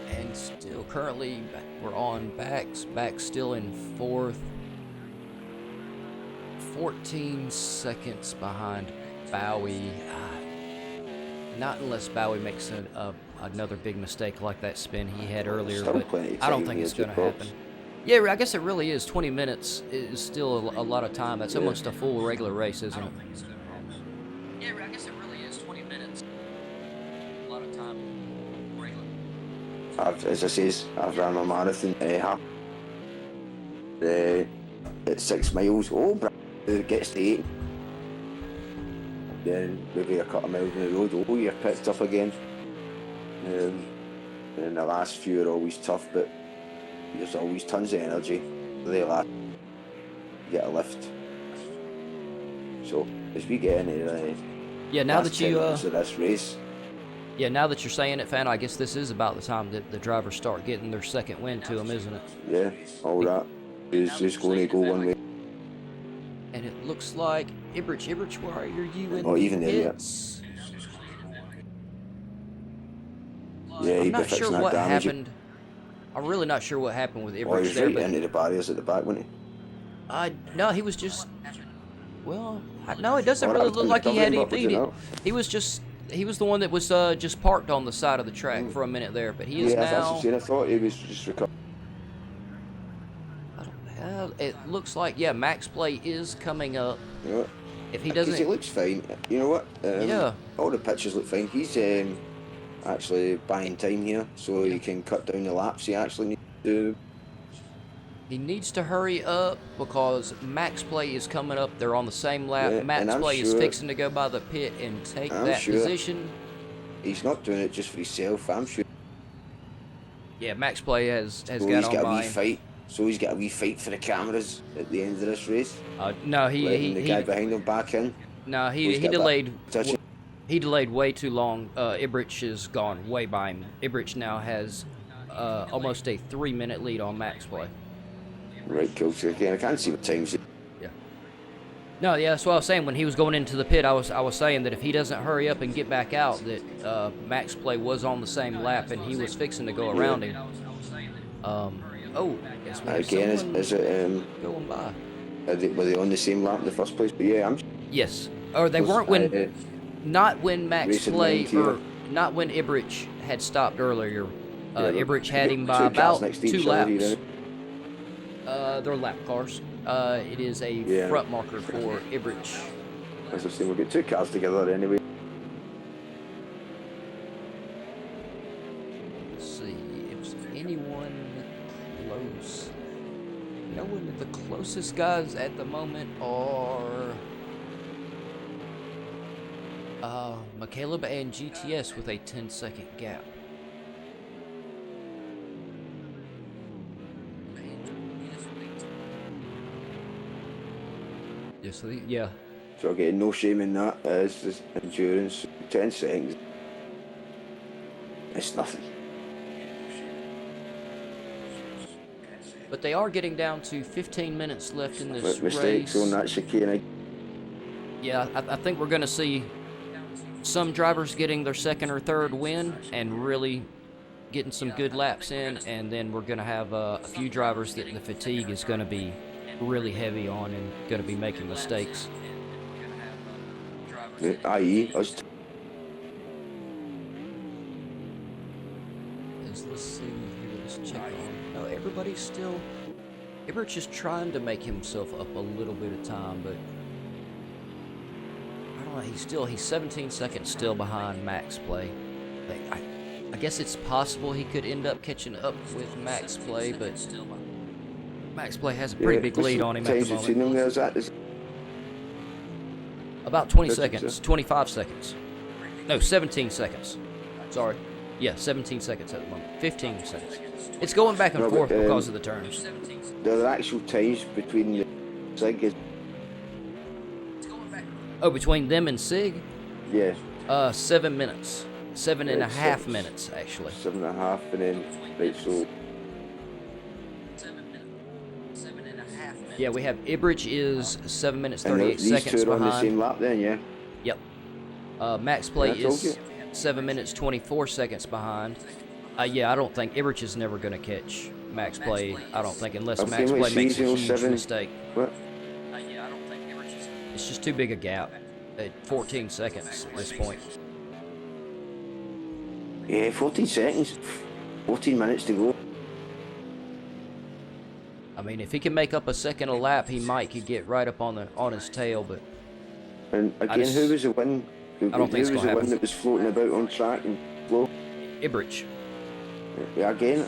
And still, currently, we're on backs. Back still in fourth. 14 seconds behind Bowie. Not unless Bowie makes another big mistake like that spin he had earlier, but I don't think it's going to happen. Yeah, I guess it really is. 20 minutes is still a lot of time. That's almost a full regular race, isn't it? Yeah, I guess it really is. 20 minutes. A lot of time. As I says, I've ran a marathon at 6 miles. Oh, it gets to 8. Then maybe a couple of miles in the road. Oh, you're picked up again. And the last few are always tough, but there's always tons of energy. They last get a lift. So as we get into yeah, now that you this race. Yeah, now that you're saying it, fan, I guess this is about the time that the drivers start getting their second wind to them, isn't it? Yeah, all that is just going to go one way. And it looks like Ibrich, where are you in Oh, even there, yeah. Yeah, I'm not sure what happened. I'm really not sure what happened with Ibrich he was there. right into the barriers at the back, wasn't he? No, he was just. Well, no, it doesn't really look like he had any beat it. He was the one that was just parked on the side of the track for a minute there, but he is now. That's what I'm saying. I thought he was just recovering. It looks like Max Play is coming up. Yeah. If he doesn't, he looks fine. You know what? Yeah. All the pictures look fine. He's actually buying time here, so he can cut down the laps he actually needs to do. He needs to hurry up because Max Play is coming up. They're on the same lap. Yeah, Max Play is fixing to go by the pit and take that position. He's not doing it just for himself, I'm sure. Yeah, Max Play has got on by. He's got a wee fight. So he's got a wee fight for the cameras at the end of this race. No, the guy behind him back in. No, he delayed. He delayed way too long. Ibrich has gone way by him. Ibrich now has almost a 3-minute lead on Max Play. Right, cool. So again, I can't see what times. Yeah. No, yeah, that's what I was saying. When he was going into the pit, I was saying that if he doesn't hurry up and get back out, that Max Play was on the same lap and he was fixing to go around him. Again, is it going by? Were they on the same lap in the first place? But yeah, yes. Or they weren't when. Not when Max Play or not when Ibrich had stopped earlier. Ibrich had him by about 2 laps. They're lap cars. It is a front marker for Ibrich. As I say, we'll get 2 cars together anyway. Let's see if anyone close. No one. The closest guys at the moment are McCaleb and GTS with a 10-second gap. So again, no shame in that. It's just endurance. 10 seconds. It's nothing. But they are getting down to 15 minutes left in this Mistakes race. on that chicane. Yeah, I think we're going to see some drivers getting their second or third win and really getting some good laps in, and then we're going to have a few drivers getting the fatigue is going to be really heavy on and going to be making mistakes. I.e. us. Let's see here, let's check on. No, everybody's still. Everett's just trying to make himself up a little bit of time, but I don't know. He's 17 seconds still behind Max Play. I guess it's possible he could end up catching up with Max Play, but Max Play has a pretty big lead on him at the moment. About 20 seconds, 25 seconds. No, 17 seconds. Sorry. Yeah, 17 seconds at the moment. 15 seconds. It's going back and forth because of the turns. The actual times between the SIG is... Oh, between them and SIG? Yeah. 7 minutes. 7.5 minutes, actually. 7.5, and then, right, so... Yeah, we have Ibridge is 7 minutes 38 seconds these two are behind. on the same lap then, yeah? Yep. Max Play is 7 minutes 24 seconds behind. Yeah, I don't think Ibridge is never going to catch Max Play. I don't think, unless Max Play makes a huge mistake. What? Yeah, I don't think Ibridge is. It's just too big a gap at 14 seconds at this point. Yeah, 14 seconds. 14 minutes to go. I mean, if he can make up a second a lap, he could get right up on his tail. But and again, who was the one? I don't think it's going to happen. Who was the one that was floating about on track and slow? Ibridge. Yeah, again,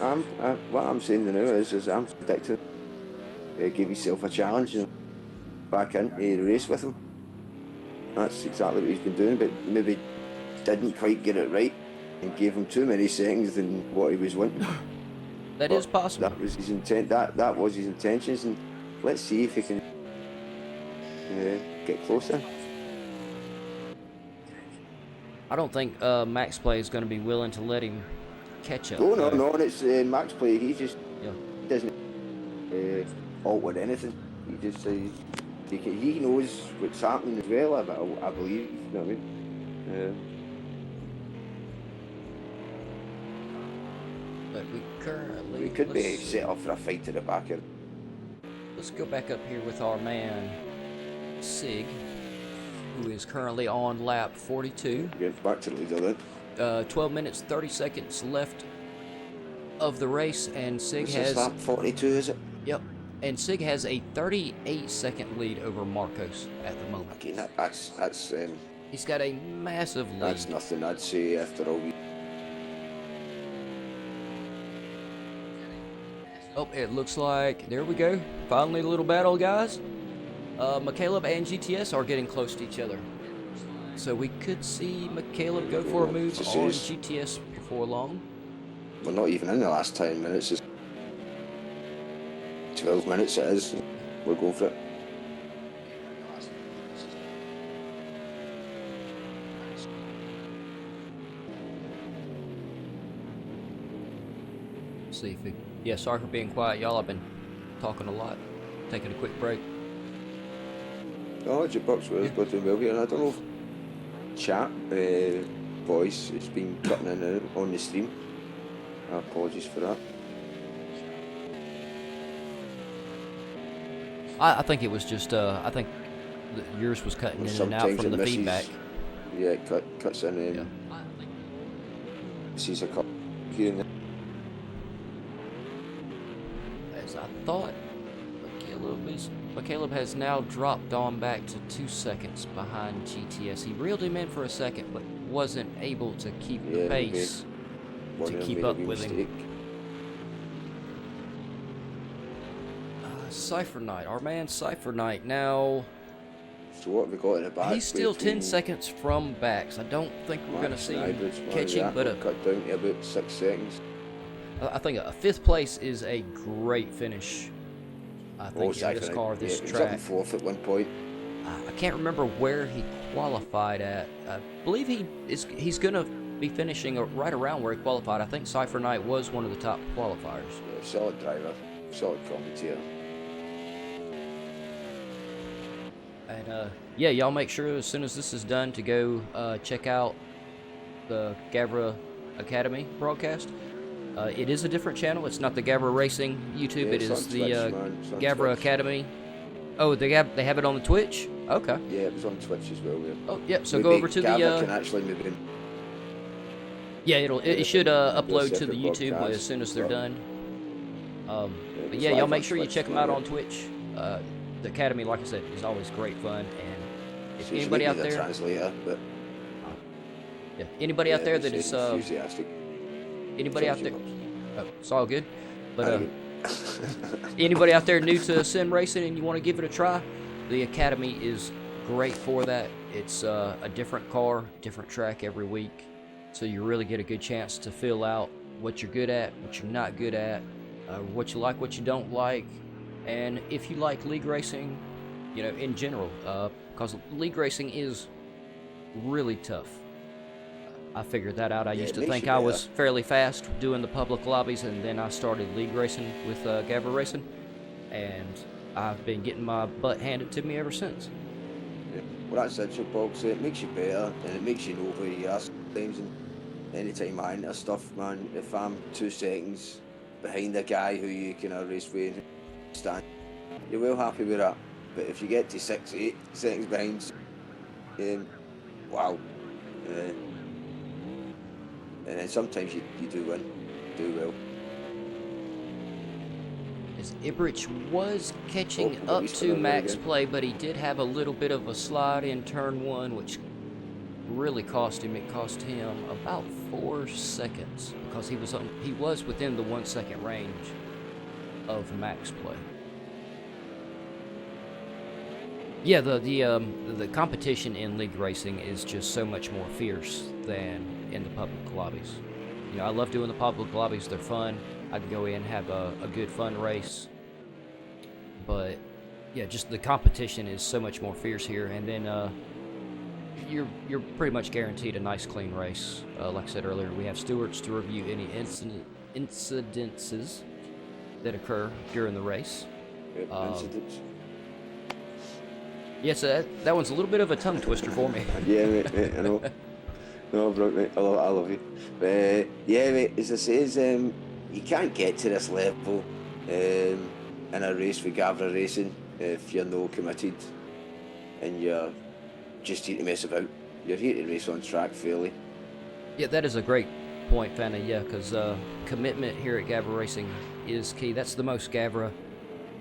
what I'm saying now is I'm predicting. Give yourself a challenge, back into the race with him. That's exactly what he's been doing, but maybe didn't quite get it right and gave him too many seconds than what he was wanting. That is possible. That was his intent. That was his intentions, and let's see if he can get closer. I don't think Max Play is going to be willing to let him catch up. Oh no, and it's Max Play. He just doesn't alter anything. He just he knows what's happening as well. I believe. You know what I mean? But we could be set up for a fight to the back of it. Let's go back up here with our man Sig, who is currently on lap 42. Get back to the leader then. 12 minutes 30 seconds left of the race, and Sig has lap 42, is it? Yep. And Sig has a 38-second lead over Marcos at the moment. Okay, that's he's got a massive lead. That's nothing, I'd say, after all. Oh, it looks like, there we go. Finally a little battle, guys. McCaleb and GTS are getting close to each other. So we could see McCaleb go for a move on GTS before long. We're not even in the last 10 minutes. It's 12 minutes it is. We'll go for it. See if we... Yeah, sorry for being quiet, y'all. I've been talking a lot. Taking a quick break. Oh, Jukebox was doing well here, and I don't know if chat voice has been cutting in and out on the stream. Apologies for that. I think it was just, I think yours was cutting in and out from the feedback. Yeah, it cuts in and sees a cut here and there. As I thought, McCaleb has now dropped on back to 2 seconds behind GTS. He reeled him in for a second, but wasn't able to keep the pace to keep up with him. Cypher Knight, our man Cypher Knight. Now, so what have we got in the back? He's still 10 seconons from Bax. I don't think we're going to see him catching, but cut down to about 6 seconds. I think a 5th place is a great finish. I think in this car, this track. He was up in 4th at one point. I can't remember where he qualified at. I believe he's gonna be finishing right around where he qualified. I think Cypher Knight was one of the top qualifiers. Yeah, solid driver, solid commentator. And yeah, y'all make sure as soon as this is done to go check out the GAVRA Academy broadcast. It is a different channel. It's not the GAVRA Racing YouTube. Yeah, it is the Twitch, GAVRA Academy. Oh, they have it on the Twitch. Okay. Yeah, it was on Twitch as well. Yeah. Oh, yep. So maybe go over to GAVRA the. Can actually maybe. Yeah, it should upload to the separate YouTube broadcast, as soon as they're done. But it's yeah, live y'all on make sure you Twitch check them now, out yeah. on Twitch. The Academy, like I said, is always great fun. And if So you anybody should out make me the there, translator, but yeah, anybody out there that is enthusiastic. anybody out there, oh, it's all good. But I anybody out there new to sim racing and you want to give it a try, the Academy is great for that. It's a different car, different track every week, so you really get a good chance to fill out what you're good at, what you're not good at, what you like, what you don't like, and if you like league racing, you know, in general, because league racing is really tough. I figured that out. I used to think I was fairly fast doing the public lobbies, and then I started league racing with GAVRA Racing, and I've been getting my butt handed to me ever since. Yeah. Well, that's it, box. It makes you better, and it makes you know where you are sometimes. And anytime I enter stuff, man, if I'm 2 seconds behind a guy who you can race with and stand, you're well happy with that. But if you get to 6, 8 seconds behind, wow. And then sometimes you do win, do well. As Ibrich was catching up to Max Play, but he did have a little bit of a slide in turn 1, which really cost him. It cost him about 4 seconds because he was within the 1 second range of Max Play. Yeah, the competition in league racing is just so much more fierce than in the public lobbies. You know, I love doing the public lobbies. They're fun. I can go in and have a good fun race. But yeah, just the competition is so much more fierce here. And then you're pretty much guaranteed a nice clean race. Like I said earlier, we have stewards to review any incidences that occur during the race. Incidents. Yeah, so that one's a little bit of a tongue twister for me. Yeah, mate, I know. No, bro, mate, I love you. But yeah, mate, as I says, you can't get to this level in a race with GAVRA Racing if you're no committed and you're just here to mess about. You're here to race on track fairly. Yeah, that is a great point, Fanna. Yeah, because commitment here at GAVRA Racing is key. That's the most GAVRA.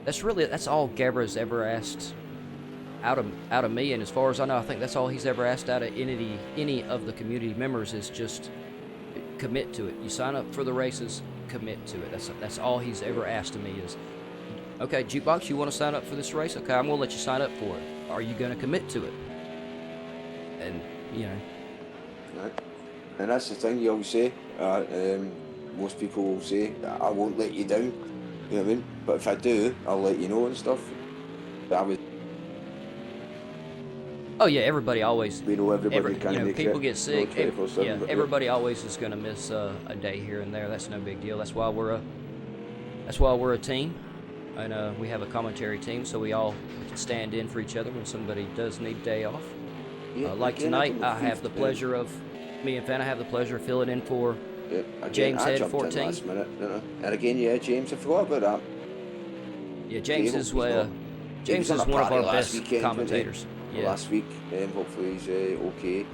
That's all GAVRA's ever asked out of me, and as far as I know, I think that's all he's ever asked out of any of the community members is just commit to it. You sign up for the races, commit to it. That's all he's ever asked of me is, okay, Jukebox, you want to sign up for this race? Okay, I'm gonna let you sign up for it. Are you gonna commit to it? And you know, Right. And that's the thing you always say. Most people will say, I won't let you down. You know what I mean? But if I do, I'll let you know and stuff. That was. oh yeah, everybody always. We know everybody can make people it, get sick. no 24/7, Yeah, but everybody always is gonna miss a day here and there. That's no big deal. That's why we're a team, and we have a commentary team, so we all can stand in for each other when somebody does need a day off. Yeah, Like again, tonight, I I have the pleasure of me and Fanna have the pleasure of filling in for James I Head jumped in 14. last minute, didn't I? And again, yeah, James, I forgot about that. Yeah, James is James one of our best commentators. Yeah. Last week, hopefully he's okay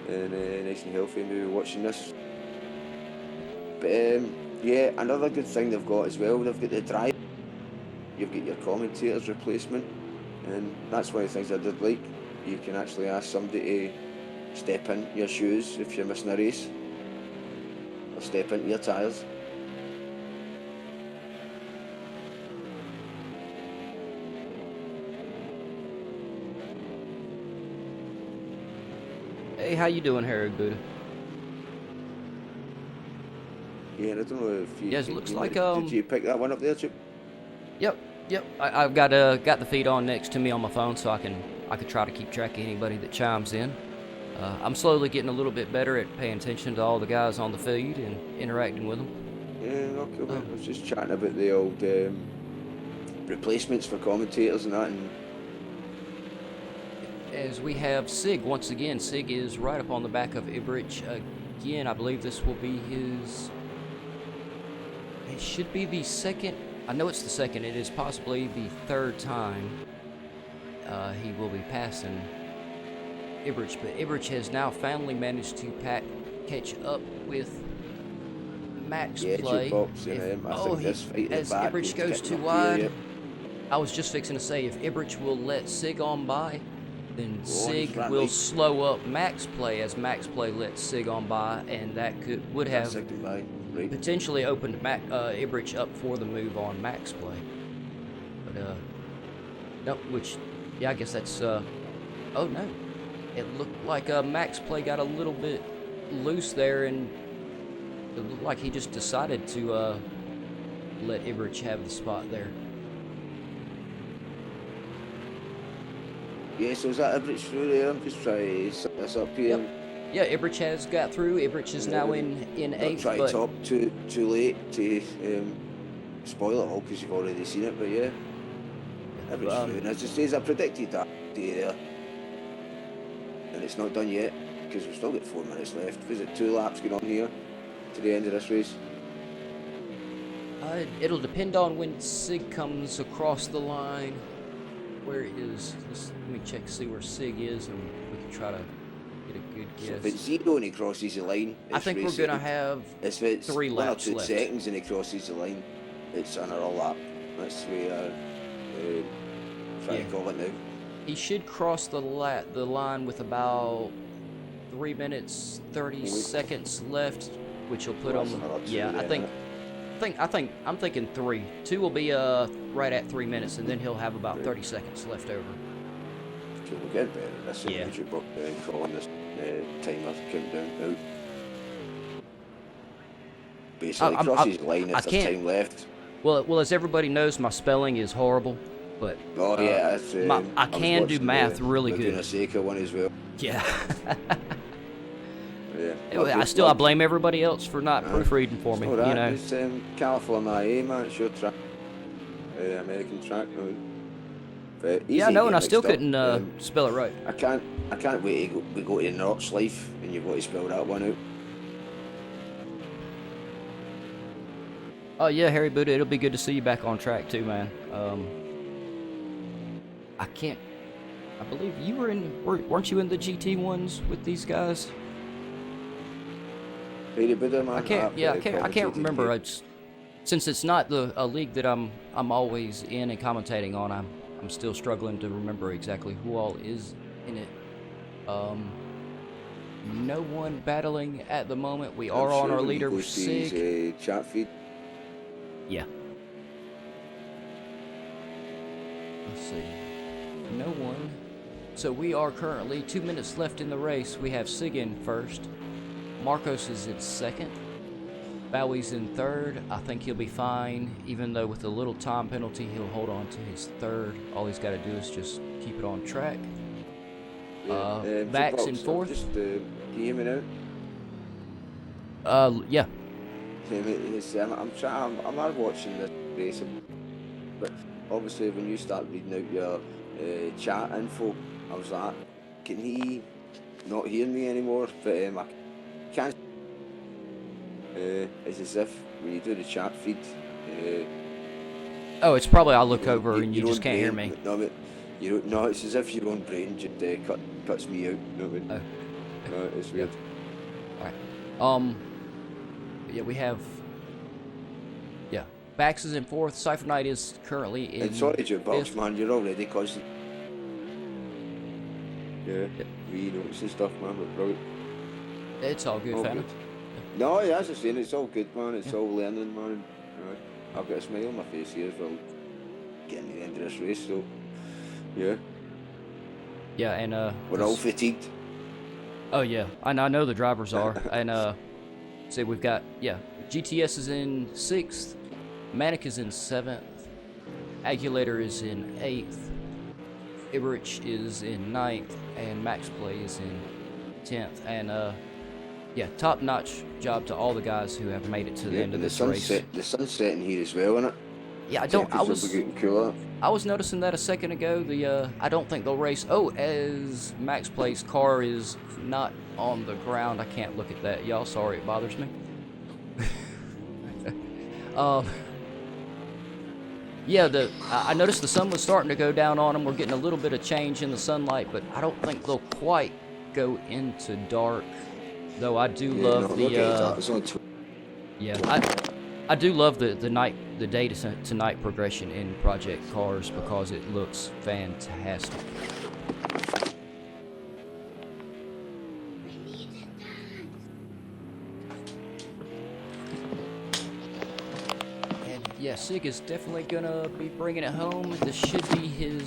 and nice and healthy and maybe watching this. But yeah, another good thing they've got as well, they've got the drive. You've got your commentator's replacement, and that's one of the things I did like. You can actually ask somebody to step in your shoes if you're missing a race, or step into your tyres. Hey, how you doing, Harry Buddha? Yeah, and I don't know if you. Yes, it looks like Did you pick that one up there, Chip? Yep. Yep, I've got the feed on next to me on my phone, so I can try to keep track of anybody that chimes in. I'm slowly getting a little bit better at paying attention to all the guys on the feed and interacting with them. Yeah, okay, man. I was just chatting about the old replacements for commentators and that, and as we have Sig once again. Sig is right up on the back of Ibrich again. I believe this will be his. It should be the second. I know it's the second. It is possibly the third time he will be passing Ibrich, but Ibrich has now finally managed to catch up with Max Play. As Ibrich goes too wide, I was just fixing to say, if Ibrich will let Sig on by, then Sig will slow up Max Play as Max Play lets Sig on by, and that would have potentially opened Ibrich up for the move on Max Play. But nope. Which, yeah, I guess that's oh no, it looked like Max Play got a little bit loose there, and it looked like he just decided to let Ibrich have the spot there. Yeah, so is that Ibrich through there? I'm just trying to set this up here. Yep. Yeah, Ibrich has got through. Ibrich is now in 8th. Try to talk too late to spoil it all because you've already seen it, but yeah. Ibrich through. And as it says, I predicted that day there. And it's not done yet because we've still got 4 minutes left. Is it 2 laps going on here to the end of this race? It'll depend on when Sig comes across the line. Where is? Let me check, see where Sig is, and we can try to get a good guess. So if it's 0 and he crosses the line, I think we're gonna have 3 laps 1 or 2 left. seconds and he crosses the line, it's another lap. That's the way try to call it now. He should cross the line with about 3 minutes 30 seconds left, which will put him. Yeah, I'm thinking 3. 2 will be right at 3 minutes, and then he'll have about 30 seconds left over. Okay, we'll get better. That's it. YouTube book calling this timer countdown out. Basically, crosses the line if there's time left. Well, as everybody knows, my spelling is horrible, but I can do math really good. The one as well. Yeah. Yeah. I blame everybody else for not proofreading for me. Right. You know, it's California, man. It's your track, American track. But yeah, I know, and I still couldn't spell it right. I can't wait to go to the North's Life, and you've got to spell that one out. Oh yeah, Harry Buddha, it'll be good to see you back on track too, man. I believe you weren't you in the GT1s with these guys? Harry Buddha, man. I can't remember. Since it's not a league that I'm always in and commentating on, I'm still struggling to remember exactly who all is in it. No one battling at the moment. We are on our leader, Sig. Chat feed. Yeah. Let's see. No one. So we are currently 2 minutes left in the race. We have Sig in first. Marcos is in second. Bowie's in third. I think he'll be fine, even though with a little time penalty, he'll hold on to his third. All he's got to do is just keep it on track. Max in fourth. Just can you hear me now? Yeah. I'm not watching this race, but obviously when you start reading out your chat info, I was like, can he not hear me anymore? But I can't. It's as if when you do the chat feed. Oh, it's probably I'll look over and you just can't hear me. No, it's as if your own brain just cuts me out. You know what I mean? No, it's weird. All right. Yeah, we have. Yeah, Bax is in fourth. Cypher Knight is currently in. And sorry, Joe Box, man, you're already causing. Yeah, notes and stuff, man, but bro. It's all good, fam. No, yeah, as I was saying, it's all good, man. It's all learning, man. Right. I've got a smile on my face here as well, getting to the end of this race, so yeah. Yeah, and we're all fatigued. Oh yeah, I know the drivers are, and see, we've got GTS is in 6th, Manic is in 7th, Agulator is in 8th, Iberich is in 9th, and Max Play is in 10th. And yeah, top-notch job to all the guys who have made it to the end of this race. The sun's setting here as well, isn't it? Yeah, I was noticing that a second ago. I don't think they'll race. Oh, as Max Play's car is not on the ground, I can't look at that, y'all. Sorry, it bothers me. Yeah, I noticed the sun was starting to go down on them. We're getting a little bit of change in the sunlight, but I don't think they'll quite go into dark. Though I do love I do love the day to night progression in Project Cars because it looks fantastic. And yeah, Sig is definitely gonna be bringing it home. This should be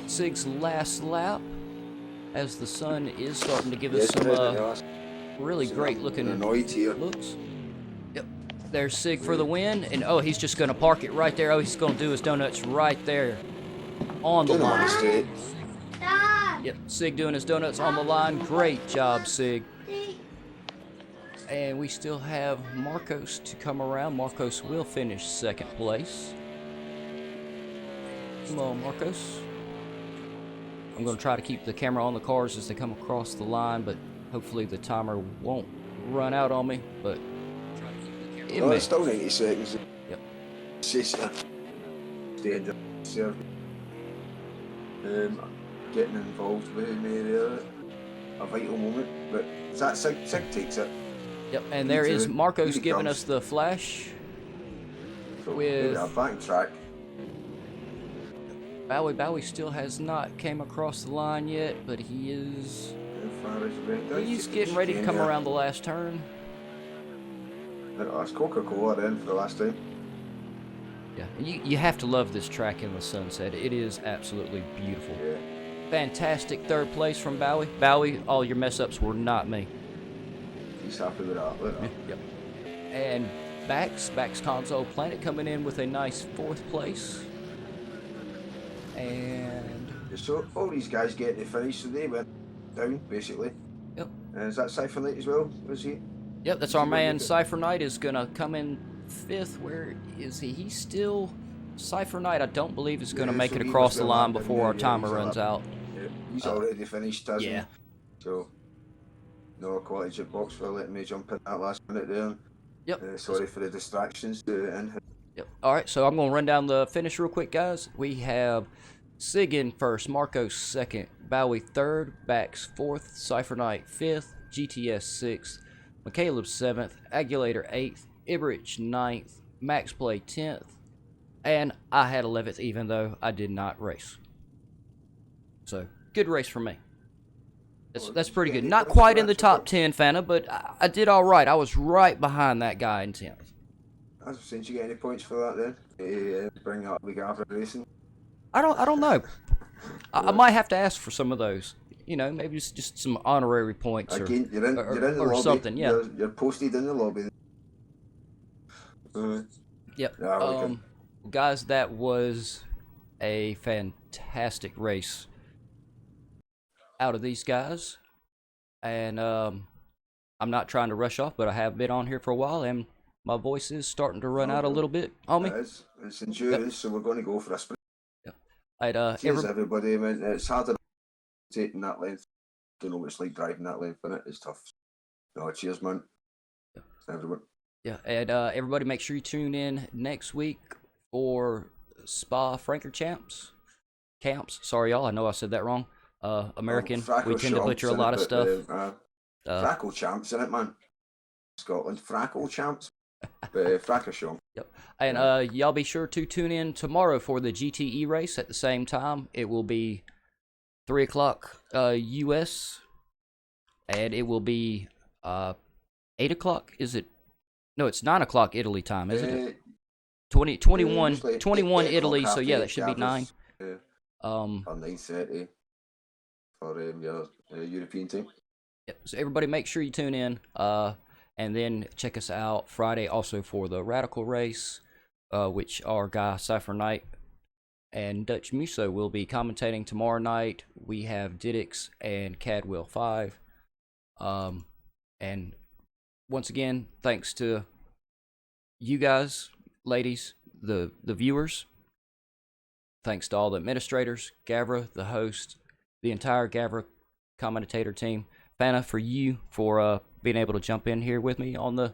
Sig's last lap, as the sun is starting to give us some really great looking looks. Yep, there's Sig for the win, and oh, he's just gonna park it right there. Oh, he's gonna do his donuts right there on the line. Yep, Sig doing his donuts on the line. Great job, Sig. And we still have Marcos to come around. Marcos will finish 2nd place. Come on, Marcos. I'm going to try to keep the camera on the cars as they come across the line, but hopefully the timer won't run out on me. But it's still 90 seconds. Yep. Getting involved with me there, a vital moment. But that Sig takes it. Yep, and there is Marcos giving us the flash. So with back track. Bowie still has not came across the line yet, but he's getting ready to come around the last turn. That's Coca-Cola then for the last time. Yeah, you have to love this track in the sunset. It is absolutely beautiful. Yeah. Fantastic 3rd place from Bowie. Bowie, all your mess-ups were not me. He's happy with that. Yep. And Bax Console Planet coming in with a nice 4th place. And so all these guys getting to finish, so they went down basically. Yep. And is that Cypher Knight as well? Was he? Yep, that's our man. Cypher Knight is gonna come in 5th. Where is he? He's still Cypher Knight. I don't believe is gonna make it across the line before our timer runs out. Yeah, he's already finished, hasn't he? Yeah. So no quality jukebox for letting me jump in that last minute there. Yep. Sorry for the distractions. Yep. All right, so I'm gonna run down the finish real quick, guys. We have Sig in 1st, Marcos 2nd, Bowie 3rd, Bax 4th, Cypher Knight 5th, GTS 6th, McCaleb 7th, Agulator 8th, Iberich 9th, Max Play 10th, and I had 11th even though I did not race. So, good race for me. That's pretty good. Not quite in the top 10, Fana, but I did all right. I was right behind that guy in 10th. Since you get any points for that then? Bring up the GAVRA Racing? I don't know. I might have to ask for some of those. You know, maybe it's just some honorary points you're in the lobby. Something. Yeah. You're posted in the lobby. Yep. Yeah, guys, that was a fantastic race out of these guys, and I'm not trying to rush off, but I have been on here for a while, and my voice is starting to run out a little bit on me. It's endurance, so we're going to go for a sprint. Cheers, everybody. I mean, it's harder taking that length. Don't know what it's like driving that length, but it's tough. No, cheers, man. Everyone. Yeah, and everybody, make sure you tune in next week for Spa Francorchamps. Sorry, y'all. I know I said that wrong. American. We tend to butcher a lot of stuff. Francorchamps, isn't it, man? Scotland. Francorchamps. Francorchamps. Yep. And y'all be sure to tune in tomorrow for the GTE race at the same time. It will be 3 o'clock US, and it will be 8 o'clock. Is it? No, it's 9 o'clock Italy time, isn't it? 21 Italy. So yeah, that should be 9. On 9:30 for your European team. Yep. So everybody, make sure you tune in. And then check us out Friday also for the Radical race, which our guy Cypher Knight and Dutch Muso will be commentating tomorrow night. We have Diddix and Cadwell 5. And once again, thanks to you guys, ladies, the viewers. Thanks to all the administrators, Gavra, the host, the entire Gavra commentator team. Fana, for you for being able to jump in here with me on the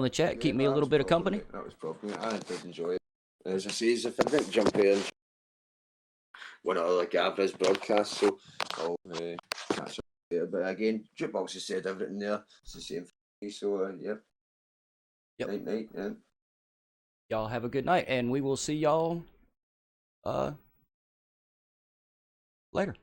chat, Yeah, keep me a little bit of company. That was probably, I did enjoy it. As I say, if I didn't jump in one of the Gavra's broadcasts, so I'll catch up there. But again, Jukebox has said everything there. It's the same for me, so yep. Night, yeah. Y'all have a good night, and we will see y'all later.